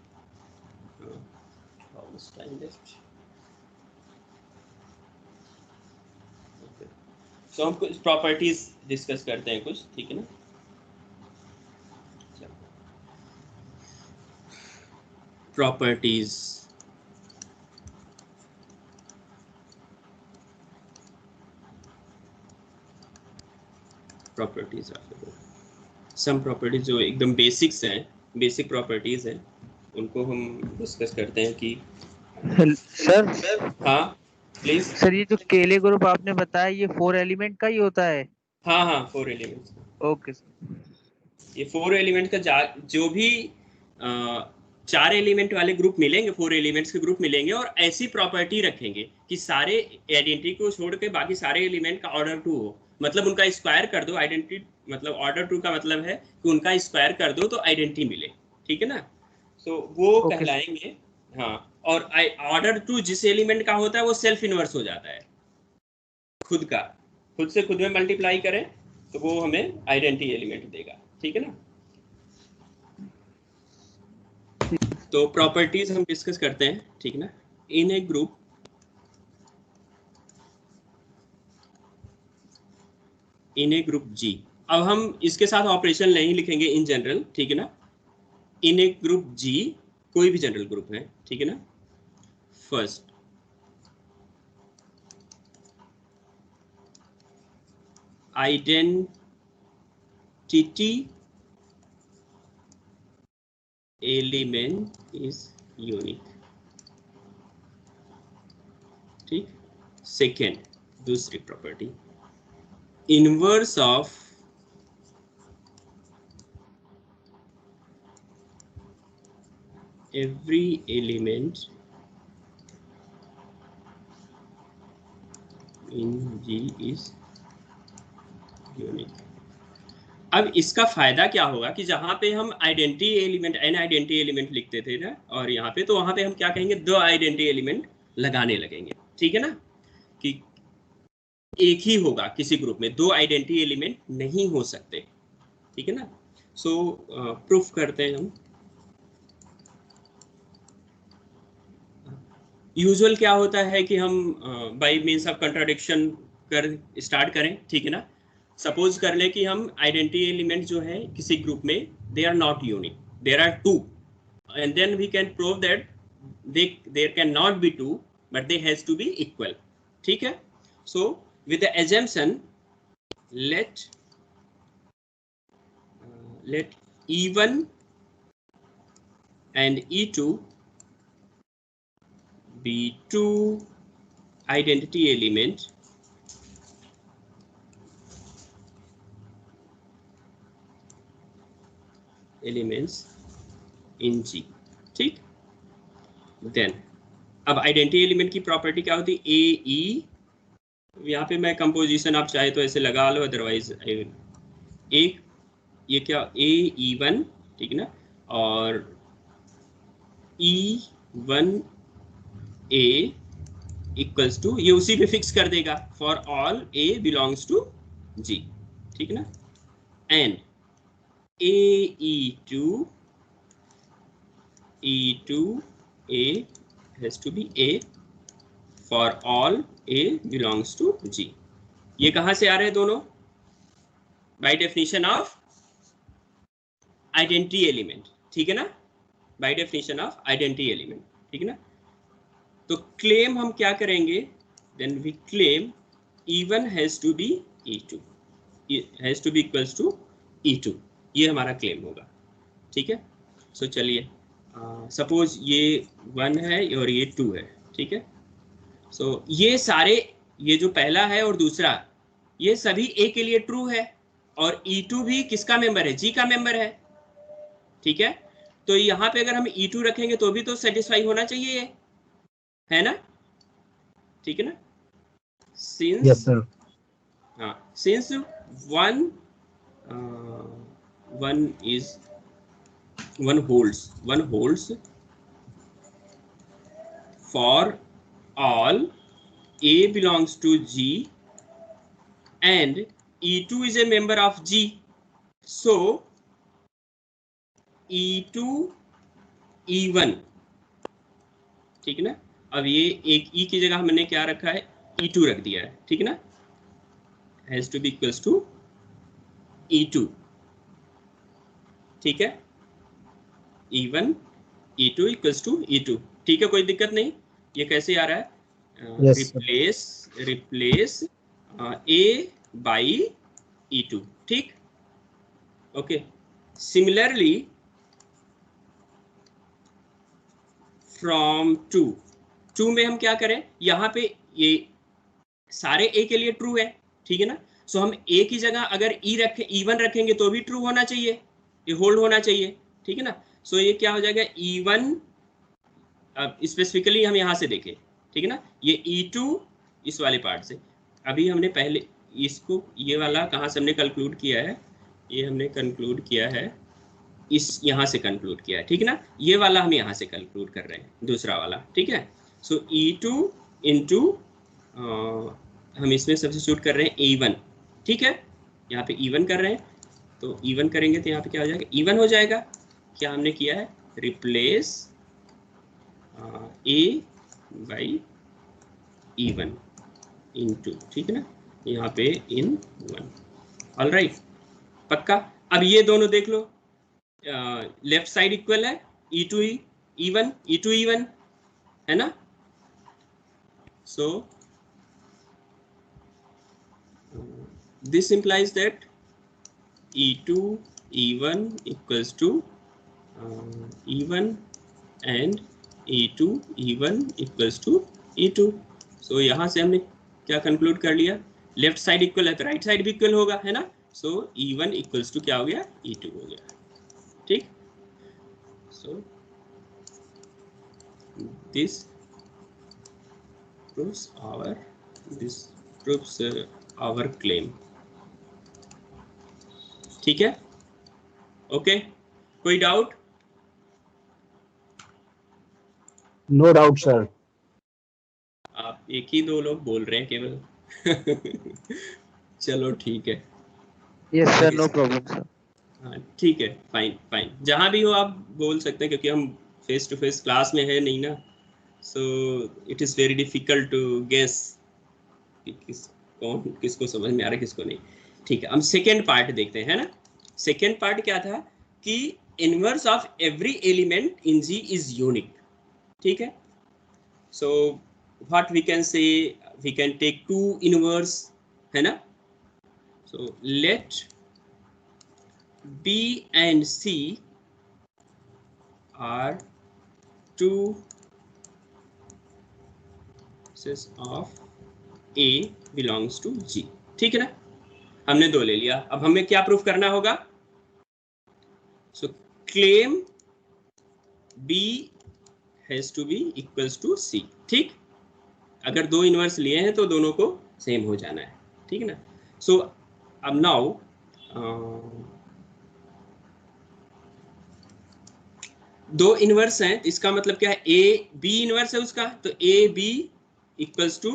तो हम कुछ प्रॉपर्टीज डिस्कस करते हैं कुछ, ठीक है ना। प्रॉपर्टीज, प्रॉपर्टीज सम प्रॉपर्टीज जो एकदम बेसिक्स हैं, बेसिक प्रॉपर्टीज हैं, उनको हम डिस्कस करते हैं कि सर हाँ प्लीज। सर ये जो केले ग्रुप आपने बताया ये 4 एलिमेंट का ही होता है? हाँ हाँ 4 एलिमेंट्स। Okay sir. ये 4 एलिमेंट का जो भी 4 एलिमेंट वाले ग्रुप मिलेंगे, 4 एलिमेंट्स के ग्रुप मिलेंगे और ऐसी प्रॉपर्टी रखेंगे कि सारे आइडेंटिटी को छोड़ के बाकी सारे एलिमेंट का ऑर्डर 2 हो। मतलब उनका स्क्वायर कर दो, आइडेंटिटी मतलब ऑर्डर 2 का मतलब है कि उनका स्क्वायर कर दो तो आइडेंटिटी मिले, ठीक है ना। सो वो कहलाएंगे। हाँ, और ऑर्डर 2 जिस एलिमेंट का होता है वो सेल्फ इनवर्स हो जाता है, खुद का, खुद से खुद में मल्टीप्लाई करें तो वो हमें आइडेंटिटी एलिमेंट देगा, ठीक है ना। तो प्रॉपर्टीज हम डिस्कस करते हैं, ठीक है ना। इन ए ग्रुप G, अब हम इसके साथ ऑपरेशन नहीं लिखेंगे इन जनरल, ठीक है ना। इन ए ग्रुप G कोई भी जनरल ग्रुप है, ठीक है ना। First identity element is unique, ठीक। सेकेंड, दूसरी property, inverse of every element in G is unique। अब इसका फायदा क्या होगा कि जहां पे हम identity element an identity element लिखते थे ना, और यहाँ पे तो वहां पे हम क्या कहेंगे, 2 आइडेंटिटी एलिमेंट लगाने लगेंगे, ठीक है ना। कि एक ही होगा किसी ग्रुप में, 2 आइडेंटिटी एलिमेंट नहीं हो सकते, ठीक है ना। सो प्रूफ करते हैं हम। यूजुअल क्या होता है कि हम बाय मींस ऑफ कंट्राडिक्शन कर स्टार्ट करें, ठीक है ना। सपोज कर ले कि हम आइडेंटिटी एलिमेंट जो है किसी ग्रुप में they are not unique, there are 2 and then we can prove that there can not be 2 but they has to be equal, ठीक है। So with the assumption let E1 and E2 be 2 identity elements in G, ठीक। Then अब identity element की property क्या होती है, ए ई, यहाँ पे मैं कंपोजिशन आप चाहे तो ऐसे लगा लो, अदरवाइज एक ये क्या E1, ठीक है ना, और E1A इक्वल्स टू, ये उसी पे फिक्स कर देगा, for all A belongs to G, ठीक है ना। And E2A has to be A for all A belongs to G। ये कहाँ से आ रहे हैं दोनों, by definition of identity element, ठीक है ना, by definition of identity element, ठीक है ना। तो क्लेम हम क्या करेंगे, then we claim E1 has to be E2 has to be equals to E2, ये हमारा क्लेम होगा, ठीक है। सो चलिए सपोज ये 1 है और ये 2 है, ठीक है। सो ये सारे, ये जो पहला है और दूसरा, ये सभी A के लिए ट्रू है, और E2 भी किसका मेंबर है, G का मेंबर है, ठीक है। तो यहाँ पे अगर हम E2 रखेंगे तो भी तो सेटिस्फाई होना चाहिए, है ना, ठीक है ना। Since yes sir. हाँ, since one holds for all A belongs to G and E2 is a member of G, so E2 E1, ठीक है ना। अब ये एक E की जगह हमने क्या रखा है, E2 रख दिया है, ठीक है ना, has to be equals to E2, ठीक है, E1 E2 equals to E2, ठीक है, कोई दिक्कत नहीं। ये कैसे आ रहा है, रिप्लेस A by E2, ठीक, ओके। सिमिलरली फ्रॉम टू में हम क्या करें, यहाँ पे ये सारे ए के लिए ट्रू है, ठीक है ना। सो हम ए की जगह अगर ई रखें, E1 रखेंगे तो भी ट्रू होना चाहिए, ये होल्ड होना चाहिए, ठीक है ना। सो ये क्या हो जाएगा, E1, अब स्पेसिफिकली हम यहाँ से देखें, ठीक है ना, ये E2 इस वाले पार्ट से, अभी हमने पहले इसको, ये वाला कहाँ से हमने कंक्लूड किया है, ये हमने कंक्लूड किया है इस यहाँ से कंक्लूड किया है, ठीक है ना, ये वाला हम यहाँ से कंक्लूड कर रहे हैं, दूसरा वाला, ठीक है। सो E2 इंटू हम इसमें सब्स्टिट्यूट कर रहे हैं E1, ठीक है, यहाँ पे E1 कर रहे हैं, तो E1 करेंगे तो यहाँ पे क्या हो जाएगा, E1 हो जाएगा। क्या हमने किया है, replace A by E1 into, ठीक है ना, यहाँ पे इन 1, ऑल राइट, पक्का। अब ये दोनों देख लो, लेफ्ट साइड इक्वल है E2 E1, E2 E1 है ना। सो this implies that E2 E1 equals to E1 and E2 E1 equals to E2। सो यहाँ से हमने क्या कंक्लूड कर लिया, लेफ्ट साइड इक्वल है तो राइट साइड भी इक्वल होगा, है ना। सो E1 इक्वल्स टू क्या हो गया, E2 हो गया, ठीक। सो this proves our claim, ठीक है, ओके, कोई डाउट? No doubt sir. आप एक ही दो लोग बोल रहे हैं केवल चलो ठीक है, yes sir, no problem sir. हाँ ठीक है, फाइन फाइन, जहाँ भी हो आप बोल सकते हैं, क्योंकि हम फेस टू फेस क्लास में है नहीं ना, so it is very difficult to guess कौन किसको समझ में आ रहा है किसको नहीं, ठीक है। हम सेकेंड पार्ट देखते हैं ना। सेकेंड पार्ट क्या था कि inverse of every element in G is unique, ठीक है। So what we can say, we can take two inverse, है ना। So let B and C are two sets of A belongs to G, ठीक है ना, हमने दो ले लिया। अब हमें क्या प्रूफ करना होगा, सो claim B has to be equals to C, ठीक। अगर दो इनवर्स लिए हैं तो दोनों को सेम हो जाना है, ठीक है ना। सो अब नाउ दो इनवर्स हैं, इसका मतलब क्या है, ए बी इनवर्स है उसका, तो A B equals to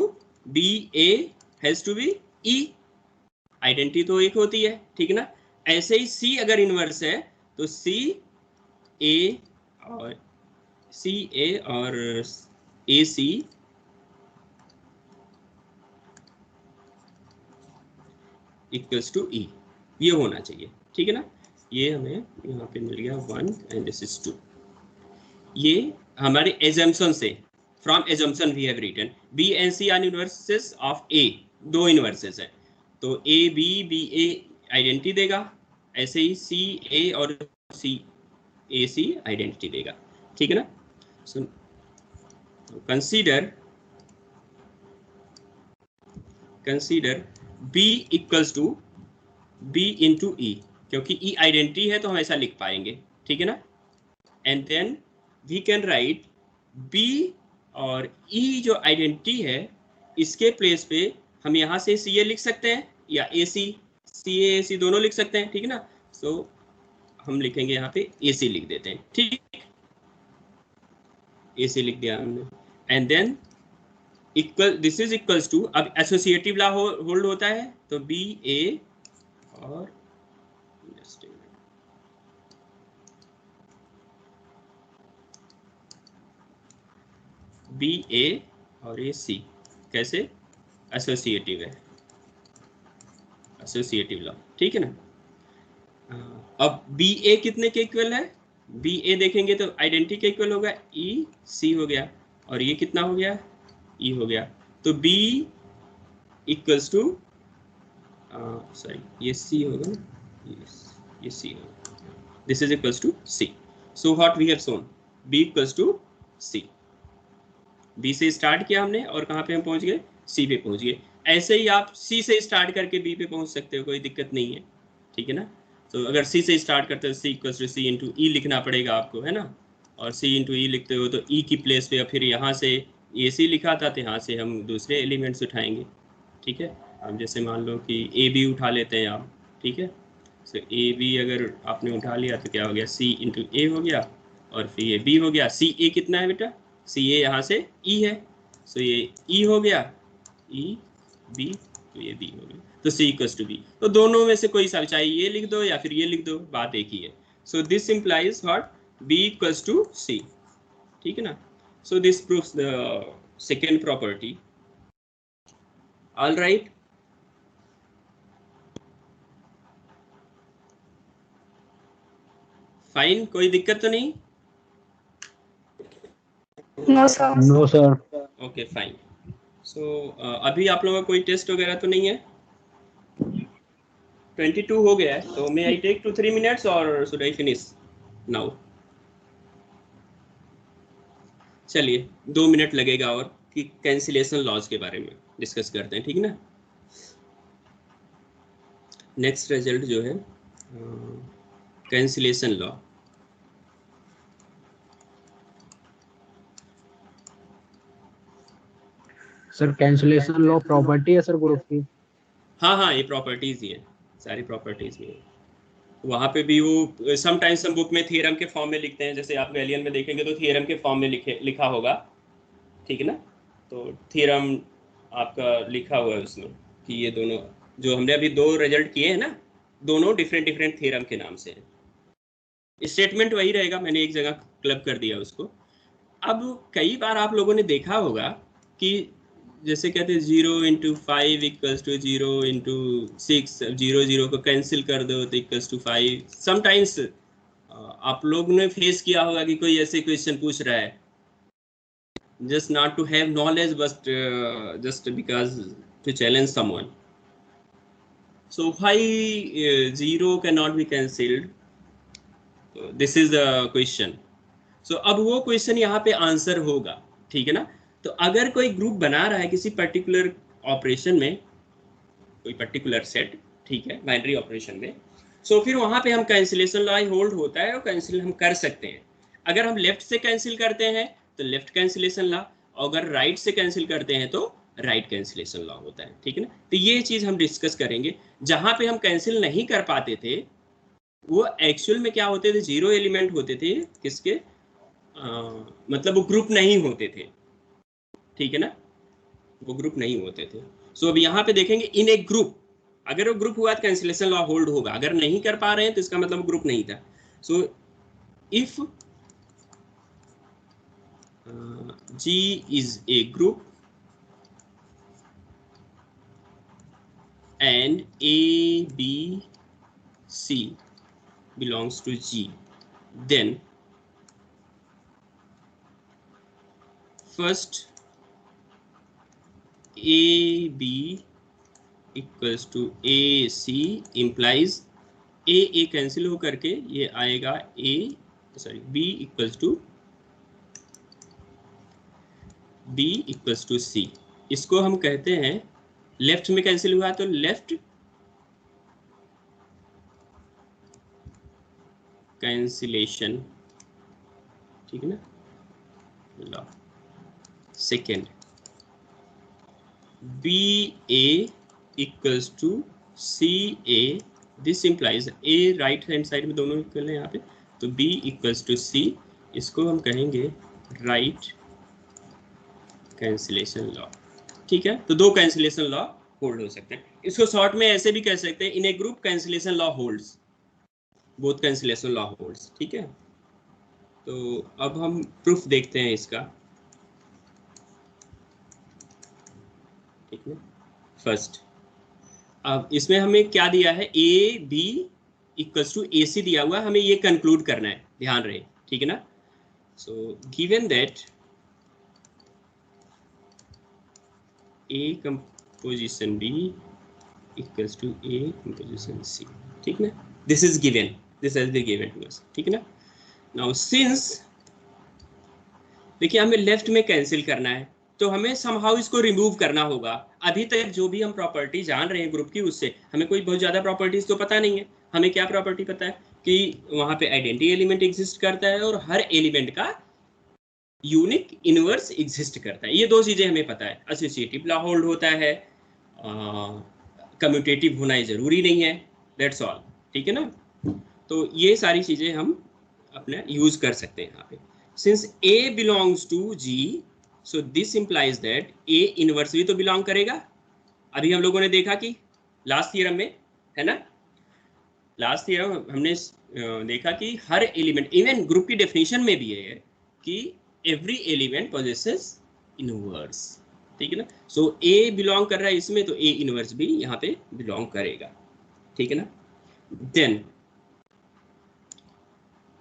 B A has to be E, identity तो एक होती है, ठीक है ना। ऐसे ही सी अगर इनवर्स है तो सी ए और ए सी इक्वल्स टू ई, ये होना चाहिए, ठीक है ना। ये हमें यहाँ पे मिल गया 1 एंड दिस इज 2। ये हमारे एजम्पशन से, from assumption we have written B and C are inverses of A, दो इनवर्सेस है, तो ए बी ए आइडेंटिटी देगा, ऐसे ही सी ए और सी ए सी आइडेंटिटी देगा, ठीक है ना। So consider B equals to B into E, क्योंकि ई आइडेंटिटी है तो हम ऐसा लिख पाएंगे, ठीक है ना। And then we can write B और E जो आइडेंटिटी है इसके प्लेस पे हम यहाँ से CA लिख सकते हैं या AC, CA AC दोनों लिख सकते हैं, ठीक है ना। सो हम लिखेंगे यहाँ पे AC लिख देते हैं, ठीक, AC लिख दिया हमने। And then equal, this is equals to, अब एसोसिएटिव लॉ होल्ड होता है तो बी ए और बी ए और ये सी कैसे एसोसिएटिव है, एसोसिएटिव लॉ, ठीक है ना। अब बी ए कितने के इक्वल है, बी ए देखेंगे तो आइडेंटिटी के इक्वल होगा, ई सी हो गया, और ये कितना हो गया, ई हो गया, तो बी इक्वल्स टू, सॉरी ये सी होगा ना, ये सी होगा, this is equals to C. So what we have shown, B equals to C, B से स्टार्ट किया हमने और कहाँ पे हम पहुंच गए, सी पे पहुंच गए। ऐसे ही आप सी से स्टार्ट करके बी पे पहुंच सकते हो, कोई दिक्कत नहीं है, ठीक है ना। तो अगर सी से स्टार्ट करते हो सी इक्वल्स टू सी इंटू ई लिखना पड़ेगा आपको, है ना, और सी इंटू ई लिखते हो तो ई की प्लेस पे फिर यहाँ से ए सी लिखा था तो यहाँ से हम दूसरे एलिमेंट्स उठाएंगे, ठीक है। अब जैसे मान लो कि ए बी उठा लेते हैं आप, ठीक है, तो ए बी अगर आपने उठा लिया तो क्या हो गया, सी इंटू ए हो गया, और फिर ये बी हो गया, सी ए कितना है बेटा, सी ए यहाँ से ई है, सो ये ई हो गया, ई बी, तो ये बी हो गया, तो सी इक्वल्स टू बी। तो दोनों में से कोई सा, चाहे ये लिख दो या फिर ये लिख दो, बात एक ही है। So this implies what, B equals to C, ठीक है ना। So this proves the second property. All right, fine, कोई दिक्कत तो नहीं, no sir. No sir. Okay fine. So अभी आप लोगों का कोई टेस्ट वगैरह तो नहीं है, 22 हो गया है, तो मे आई टेक 2-3 मिनट्स और शुड आई फिनिश नाउ। चलिए 2 मिनट लगेगा और कि कैंसिलेशन लॉज के बारे में डिस्कस करते हैं, ठीक है ना। नेक्स्ट रिजल्ट जो है cancellation law. Sir cancellation law property है सर ग्रुप की? हाँ हाँ, ये प्रॉपर्टीज ही है, सारी प्रॉपर्टीज ही है। वहाँ पे भी वो समटाइम्स हम बुक में थियरम के फॉर्म में लिखते हैं, जैसे आप गैलियन में देखेंगे तो थियरम के फॉर्म में लिखा होगा, ठीक है ना। तो थियरम आपका लिखा हुआ है उसमें कि ये दोनों जो हमने अभी 2 रिजल्ट किए हैं ना, दोनों डिफरेंट डिफरेंट थियरम के नाम से है। स्टेटमेंट वही रहेगा, मैंने एक जगह क्लब कर दिया उसको। अब कई बार आप लोगों ने देखा होगा कि जैसे कहते हैं 0 इंटू 5 इक्वल्स टू 0 इंटू 6, 0 को कैंसिल कर दो तो इक्वल्स टू 5। समटाइम्स आप लोग ने फेस किया होगा कि कोई ऐसे क्वेश्चन पूछ रहा है, just not to have knowledge but just because to challenge someone. So why 0 cannot be cancelled? So this is the question. So अब वो क्वेश्चन यहाँ पे आंसर होगा, ठीक है ना। तो अगर कोई ग्रुप बना रहा है किसी पर्टिकुलर ऑपरेशन में, कोई पर्टिकुलर सेट, ठीक है, बाइनरी ऑपरेशन में, सो फिर वहाँ पे हम कैंसिलेशन लॉ होल्ड होता है और कैंसिल हम कर सकते हैं। अगर हम लेफ्ट से कैंसिल करते हैं तो लेफ्ट कैंसिलेशन लॉ, अगर राइट से कैंसिल करते हैं तो राइट कैंसिलेशन लॉ होता है, ठीक है ना। तो ये चीज़ हम डिस्कस करेंगे। जहाँ पे हम कैंसिल नहीं कर पाते थे वो एक्चुअल में क्या होते थे, 0 एलिमेंट होते थे किसके, मतलब वो ग्रुप नहीं होते थे, ठीक है ना, वो ग्रुप नहीं होते थे। सो अब यहाँ पे देखेंगे इन ए ग्रुप, अगर वो ग्रुप हुआ तो कैंसिलेशन लॉ होल्ड होगा, अगर नहीं कर पा रहे हैं तो इसका मतलब ग्रुप नहीं था। So if G is a group and A, B, C belongs to G, then first A, B equals to A, C implies A cancel हो करके ये आएगा B equals to B equals to C। इसको हम कहते हैं, left में cancel हुआ तो लेफ्ट कैंसिलेशन, ठीक है ना। Second BA equals to CA, this implies A right hand side में दोनों इक्वल है यहाँ पे, तो B इक्वल्स टू C, इसको हम कहेंगे राइट कैंसिलेशन लॉ। ठीक है, तो दो कैंसिलेशन लॉ होल्ड हो सकते हैं। इसको शॉर्ट में ऐसे भी कह सकते हैं, in a group cancellation law holds, both cancellation law holds. ठीक है, तो अब हम प्रूफ देखते हैं इसका। ठीक है, फर्स्ट अब इसमें हमें क्या दिया है, ए बी इक्वल्स टू ए सी दिया हुआ है, हमें ये कंक्लूड करना है, ध्यान रहे। ठीक है ना, so given that A composition B equals to A composition C. ठीक ना, this is given, this has been given to us. ठीक है ना, नाउ सिंस देखिए हमें लेफ्ट में कैंसिल करना है, तो हमें समहाउ इसको रिमूव करना होगा। अभी तक जो भी हम प्रॉपर्टी जान रहे हैं ग्रुप की, उससे हमें कोई बहुत ज़्यादा प्रॉपर्टीज तो पता नहीं है। हमें क्या प्रॉपर्टी पता है कि वहाँ पे आइडेंटिटी एलिमेंट एग्जिस्ट करता है और हर एलिमेंट का यूनिक इनवर्स एग्जिस्ट करता है, ये दो चीज़ें हमें पता है। एसोसिएटिव लॉ होल्ड होता है, कम्यूटेटिव होना ज़रूरी नहीं है, दैट्स ऑल। ठीक है ना, तो ये सारी चीज़ें हम अपने यूज़ कर सकते हैं यहाँ पे। Since A belongs to G, so this implies that A inverse भी तो बिलोंग करेगा। अभी हम लोगों ने देखा कि लास्ट थियरम में, है ना, लास्ट थियरम हमने देखा कि हर एलिमेंट, इवन ग्रुप की डेफिनेशन में भी है कि एवरी एलिमेंट पोजेसेस इनवर्स। ठीक है ना, सो A बिलोंग कर रहा है इसमें, तो A इनवर्स भी यहाँ पे बिलोंग करेगा। ठीक है ना, देन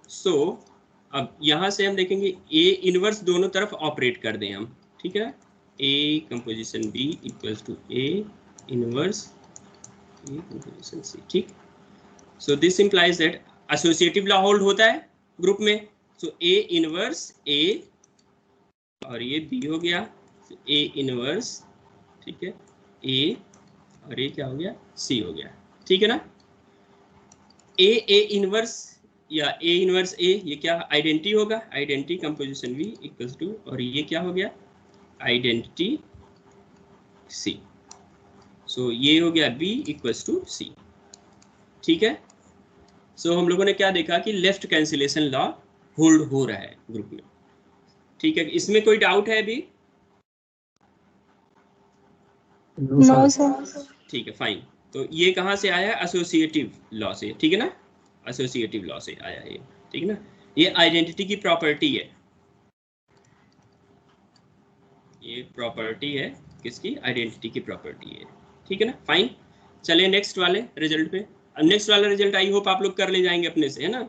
सो अब यहाँ से हम देखेंगे ए इनवर्स दोनों तरफ ऑपरेट कर दें हम। ठीक है, A composition B equals to A inverse A composition C. ठीक, so this implies that associative law hold होता है ग्रुप में, सो ए इनवर्स ए और ये बी हो गया, ए इनवर्स, ठीक है, ए और ये क्या हो गया, सी हो गया। ठीक है ना, ए इनवर्स या ए इनवर्स ए, ये क्या आइडेंटिटी होगा, identity composition we equals to, और ये क्या हो गया, आइडेंटिटी सी। सो ये हो गया बी इक्वल्स टू सी। ठीक है, सो हम लोगों ने क्या देखा कि लेफ्ट कैंसिलेशन लॉ होल्ड हो रहा है ग्रुप में। ठीक है, इसमें कोई डाउट है अभी? No sir. ठीक है, फाइन। तो ये कहाँ से आया, एसोसिएटिव लॉ से। ठीक है ना, एसोसिएटिव लॉ से आया है ये। ठीक है ना, ये आइडेंटिटी की प्रॉपर्टी है, ये प्रॉपर्टी है किसकी, आइडेंटिटी की प्रॉपर्टी है। ठीक है ना, फाइन। चलिए नेक्स्ट वाले रिजल्ट पे। अब नेक्स्ट वाला रिजल्ट आई होप आप लोग कर ले जाएंगे अपने से, है ना।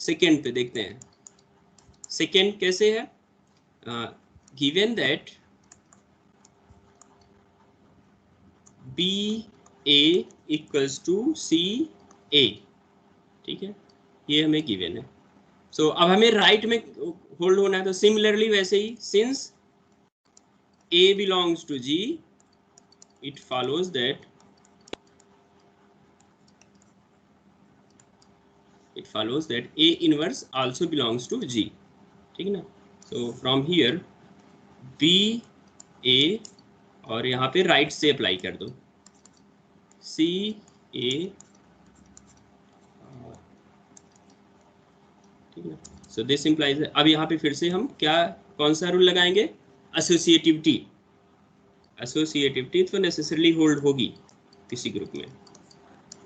सेकेंड पे देखते हैं, सेकेंड कैसे है, given that B A equals to C A. ठीक है, ये हमें गिवन है। सो अब हमें राइट में होल्ड होना है, तो सिमिलरली वैसे ही since A belongs to G, it follows that A inverse also belongs to G. ठीक है ना, so from here B A और यहाँ पे राइट से अप्लाई कर दो, C A, ठीक है। सो दिस इम्प्लाइज, अब यहाँ पे फिर से हम क्या, कौन सा रूल लगाएंगे, एसोसिएटिविटी। एसोसिएटिविटी तो नेसेसरली होल्ड होगी किसी ग्रुप में।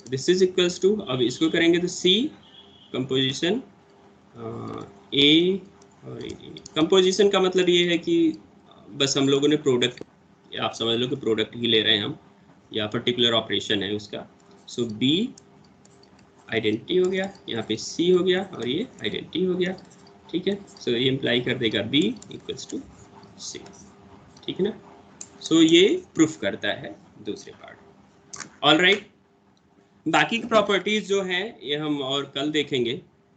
दिस इज इक्वल्स टू, अब इसको करेंगे तो सी कंपोजिशन ए, और कंपोजिशन का मतलब ये है कि बस हम लोगों ने प्रोडक्ट, आप समझ लो कि प्रोडक्ट ही ले रहे हैं हम, या पर्टिकुलर ऑपरेशन है उसका। सो बी आइडेंटिटी हो गया, यहाँ पे सी हो गया और ये आइडेंटिटी हो गया। ठीक है, सो ये इम्प्लाई कर देगा बी इक्वल्स टू सी। ठीक है ना, सो ये प्रूफ करता है दूसरे पार्ट। ऑल राइट, बाकी की प्रॉपर्टीज जो हैं ये हम और कल देखेंगे।